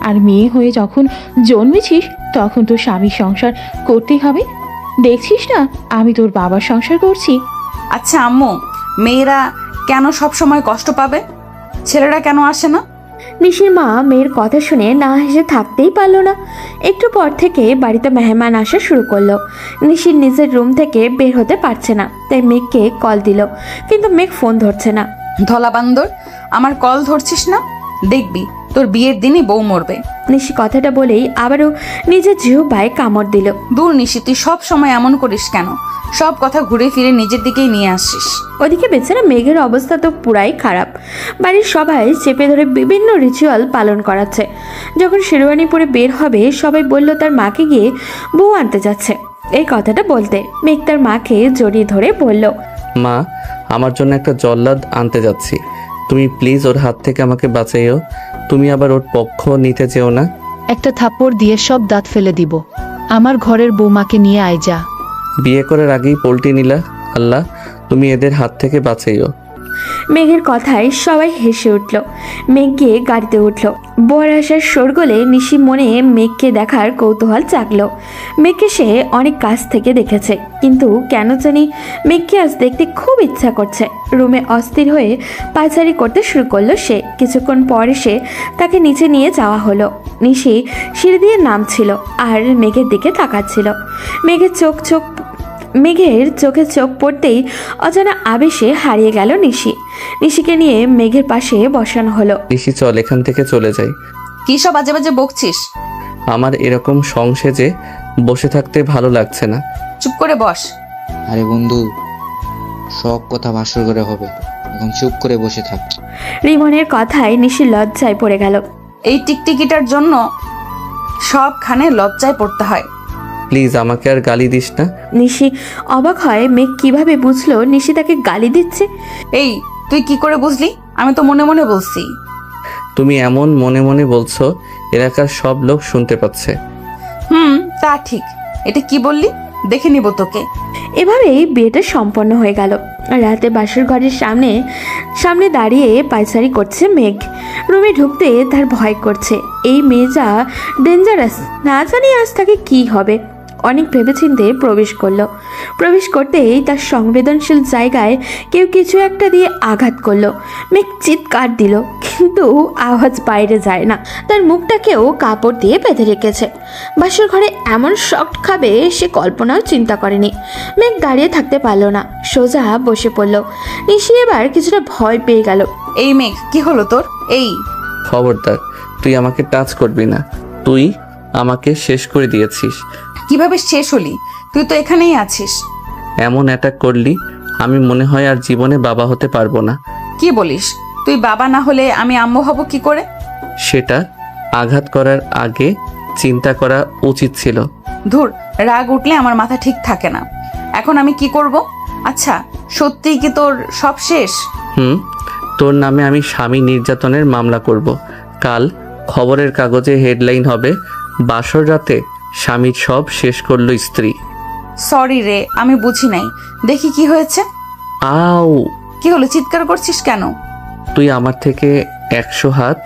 আর মেয়ে হয়ে যখন জন্মেছিস তখন তোর স্বামীর সংসার করতেই হবে। দেখছিস না আমি তোর বাবার সংসার করছি। আচ্ছা আম্মু, মেয়েরা কেন সব সময় কষ্ট পাবে? ছেলেরা কেন আসে না? নিশির মা মেয়ের কথা শুনে না হেসে থাকতেই পারল না। একটু পর থেকে বাড়িতে মেহমান আসা শুরু করলো। নিশির নিজের রুম থেকে বের হতে পারছে না, তাই মেঘকে কল দিল, কিন্তু মেঘ ফোন ধরছে না। ধলা বান্দর, আমার কল ধরছিস না? দেখবি তোর বিয়ের দিনই বউ মরবে। নিশি কথাটা বলেই আবারও নিজের জিহ্বায় কামড় দিল। দূর নিশি, তুই সব সময় এমন করিস কেন? সব কথা ঘুরে ফিরে নিজের দিকেই নিয়ে আসিস। ওদিকে বেচারা মেঘের অবস্থা তো পুরাই খারাপ। বাড়ির সবাই চেপে ধরে বিভিন্ন রিচুয়াল পালন করাচ্ছে। যখন শেরওয়ানি পরে বের হবে সবাই বলল তার মাকে গিয়ে বউ আনতে যাচ্ছে। এই কথাটা বলতে মেঘ তার মাকে জড়িয়ে ধরে বলল, মা, আমার জন্য একটা জল্লাদ আনতে যাচ্ছি, তুমি প্লিজ ওর হাত থেকে আমাকে বাঁচাইও। তুমি আবার ওর পক্ষ নিতে যেও না। একটা থাপ্পড় দিয়ে সব দাঁত ফেলে দিব। আমার ঘরের বৌমাকে নিয়ে আয় যা। বিয়ে করার আগেই পল্টি নিলা। আল্লাহ, তুমি এদের হাত থেকে বাঁচাইও। মেঘের কথায় সবাই হেসে উঠল। মেঘ গিয়ে গাড়িতে উঠল। বর আসার শোরগোলে নিশি মনে মেঘকে দেখার কৌতূহল জাগলো। মেঘকে সে অনেক কাছ থেকে দেখেছে, কিন্তু কেন জানি মেঘকে আজ দেখতে খুব ইচ্ছা করছে। রুমে অস্থির হয়ে পায়চারি করতে শুরু করলো সে। কিছুক্ষণ পর এসে তাকে নিচে নিয়ে যাওয়া হলো। নিশি সিঁড়ি দিয়ে নামছিল আর মেঘের দিকে তাকাচ্ছিল। মেঘের চোখে চোখ পড়তেই অজানা আবেশে হারিয়ে গেল নিশি। নিশিকে নিয়ে মেঘের পাশে বসানো হলো। ঋষি, চল এখান থেকে চলে যাই। কি সব বাজে বাজে বকছিস? আমার এরকম সংসেজে বসে থাকতে ভালো লাগছে না। চুপ করে বস। আরে বন্ধু, সব কথা ভাষ্য করে হবে, এখন চুপ করে বসে থাক। রিমনের কথায় নিশি লজ্জায় পড়ে গেল। এই টিকটিকিটার জন্য সবখানে লজ্জায় পড়তে হয়। প্লিজ আমাকে আর গালি দিস না। নিশি অবাক হয় মেঘ কিভাবে বুঝলো নিশি তাকে গালি দিচ্ছে। এই, তুই কি করে বুঝলি? আমি তো মনে মনে বলছি। তুমি এমন মনে মনে বলছো, এলাকার সব লোক শুনতে পাচ্ছে। তা ঠিক। এটা কি বললি? দেখে নিব তোকে। এভাবেই বিয়েটা সম্পন্ন হয়ে গেল। রাতে বাসর ঘরের সামনে সামনে দাঁড়িয়ে পায়চারি করছে মেঘ। রুমে ঢুকতে তার ভয় করছে। এই মেয়ে যা ডেঞ্জারাস, না জানি আজ তাকে কি হবে। অনেক ভেবেচিন্তে প্রবেশ করতেই তার সংবেদনশীল জায়গায় কেউ কিছু একটা দিয়ে আঘাত করলো। মেঘ চিৎকার দিল, কিন্তু আওয়াজ বাইরে যায় না। তার মুখটাকেও কাপড় দিয়ে বেঁধে রেখেছে। বাসর ঘরে এমন শক খাবে সে কল্পনাও চিন্তা করেনি। মেঘ দাঁড়িয়ে থাকতে পারল না, সোজা বসে পড়ল। নিশি এবার কিছুটা ভয় পেয়ে গেল। এই মেঘ, কি হলো তোর? এই, খবরদার, তুই আমাকে টাচ করবি না। তুই আমাকে শেষ করে দিয়েছিস। কিভাবে শেষ হলি? তুই তো এখানেই আছিস। এমন অ্যাটাক করলি, আমি মনে হয় আর জীবনে বাবা হতে পারবো না। কি বলিস? তুই বাবা না হলে আমি আম্মু হব কি করে? সেটা আঘাত করার আগে চিন্তা করা উচিত ছিল। ধুর, রাগ উঠলে আমার মাথা ঠিক থাকে না। এখন আমি কি করব? আচ্ছা, সত্যিই কি তোর সব শেষ? তোর নামে আমি স্বামী নির্যাতনের মামলা করব। কাল খবরের কাগজে হেডলাইন হবে, বাসর রাতে স্বামীর সব শেষ করলো স্ত্রী। সরি রে, আমি বুঝি নাই। দেখি কি হয়েছে। আউ! কি হলো? চিৎকার করছিস কেন? তুই আমার থেকে 100 হাত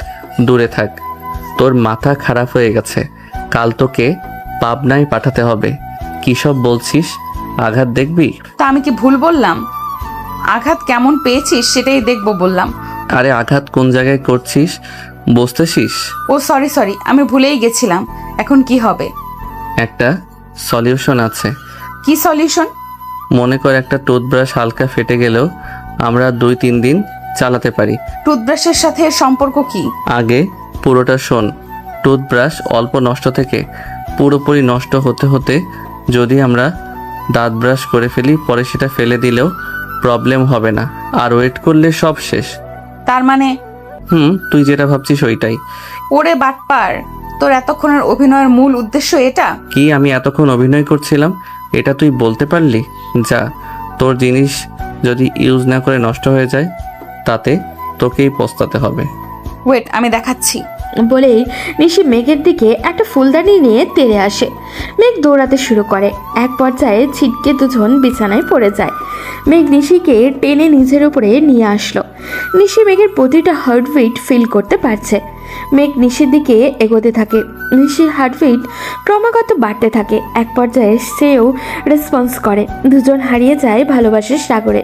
দূরে থাক। তোর মাথা খারাপ হয়ে গেছে। কাল তোকে পাবনায় পাঠাতে হবে। কি সব বলছিস? আঘাত দেখবি? তা আমি কি ভুল বললাম? আঘাত কেমন পেয়েছিস সেটাই দেখবো বললাম। আরে আঘাত কোন জায়গায় করছিস বুঝতেছিস? ও সরি, আমি ভুলেই গেছিলাম। এখন কি হবে? একটা সলিউশন আছে। কি সলিউশন? মনে কর একটা টুথব্রাশ হালকা ফেটে গেলেও আমরা 2-3 দিন চালাতে পারি। টুথব্রাশের সাথে এর সম্পর্ক কি? আগে পুরোটা শোন। টুথব্রাশ অল্প নষ্ট থেকে পুরোপুরি নষ্ট হতে হতে যদি আমরা দাঁত ব্রাশ করে ফেলি, পরে সেটা ফেলে দিলেও প্রবলেম হবে না। আর ওয়েট করলে সব শেষ। তার মানে? তুই যেটা ভাবছিস ওইটাই। ওরে বাটপার, তোর এতক্ষণের অভিনয়ের মূল উদ্দেশ্য এটা? কি আমি এতক্ষণ অভিনয় করছিলাম এটা তুই বলতে পারলি? যা, তোর জিনিস যদি ইউজ না করে নষ্ট হয়ে যায় তাতে তোকেই পস্তাতে হবে। ওয়েট, আমি দেখাচ্ছি। বলেই নিশি মেঘের দিকে একটা ফুলদানি নিয়ে তেড়ে আসে। মেঘ দৌড়াতে শুরু করে। এক পর্যায়ে ছিটকে দুজন বিছানায় পড়ে যায়। মেঘ নিশিকে টেনে নিজের উপরে নিয়ে আসলো। নিশি মেঘের প্রতিটা হার্টবিট ফিল করতে পারছে। মেঘ নিশির দিকে এগোতে থাকে। নিশির হার্টবিট ক্রমাগত বাড়তে থাকে। এক পর্যায়ে সেও রেসপন্স করে। দুজন হারিয়ে যায় ভালোবাসার সাগরে।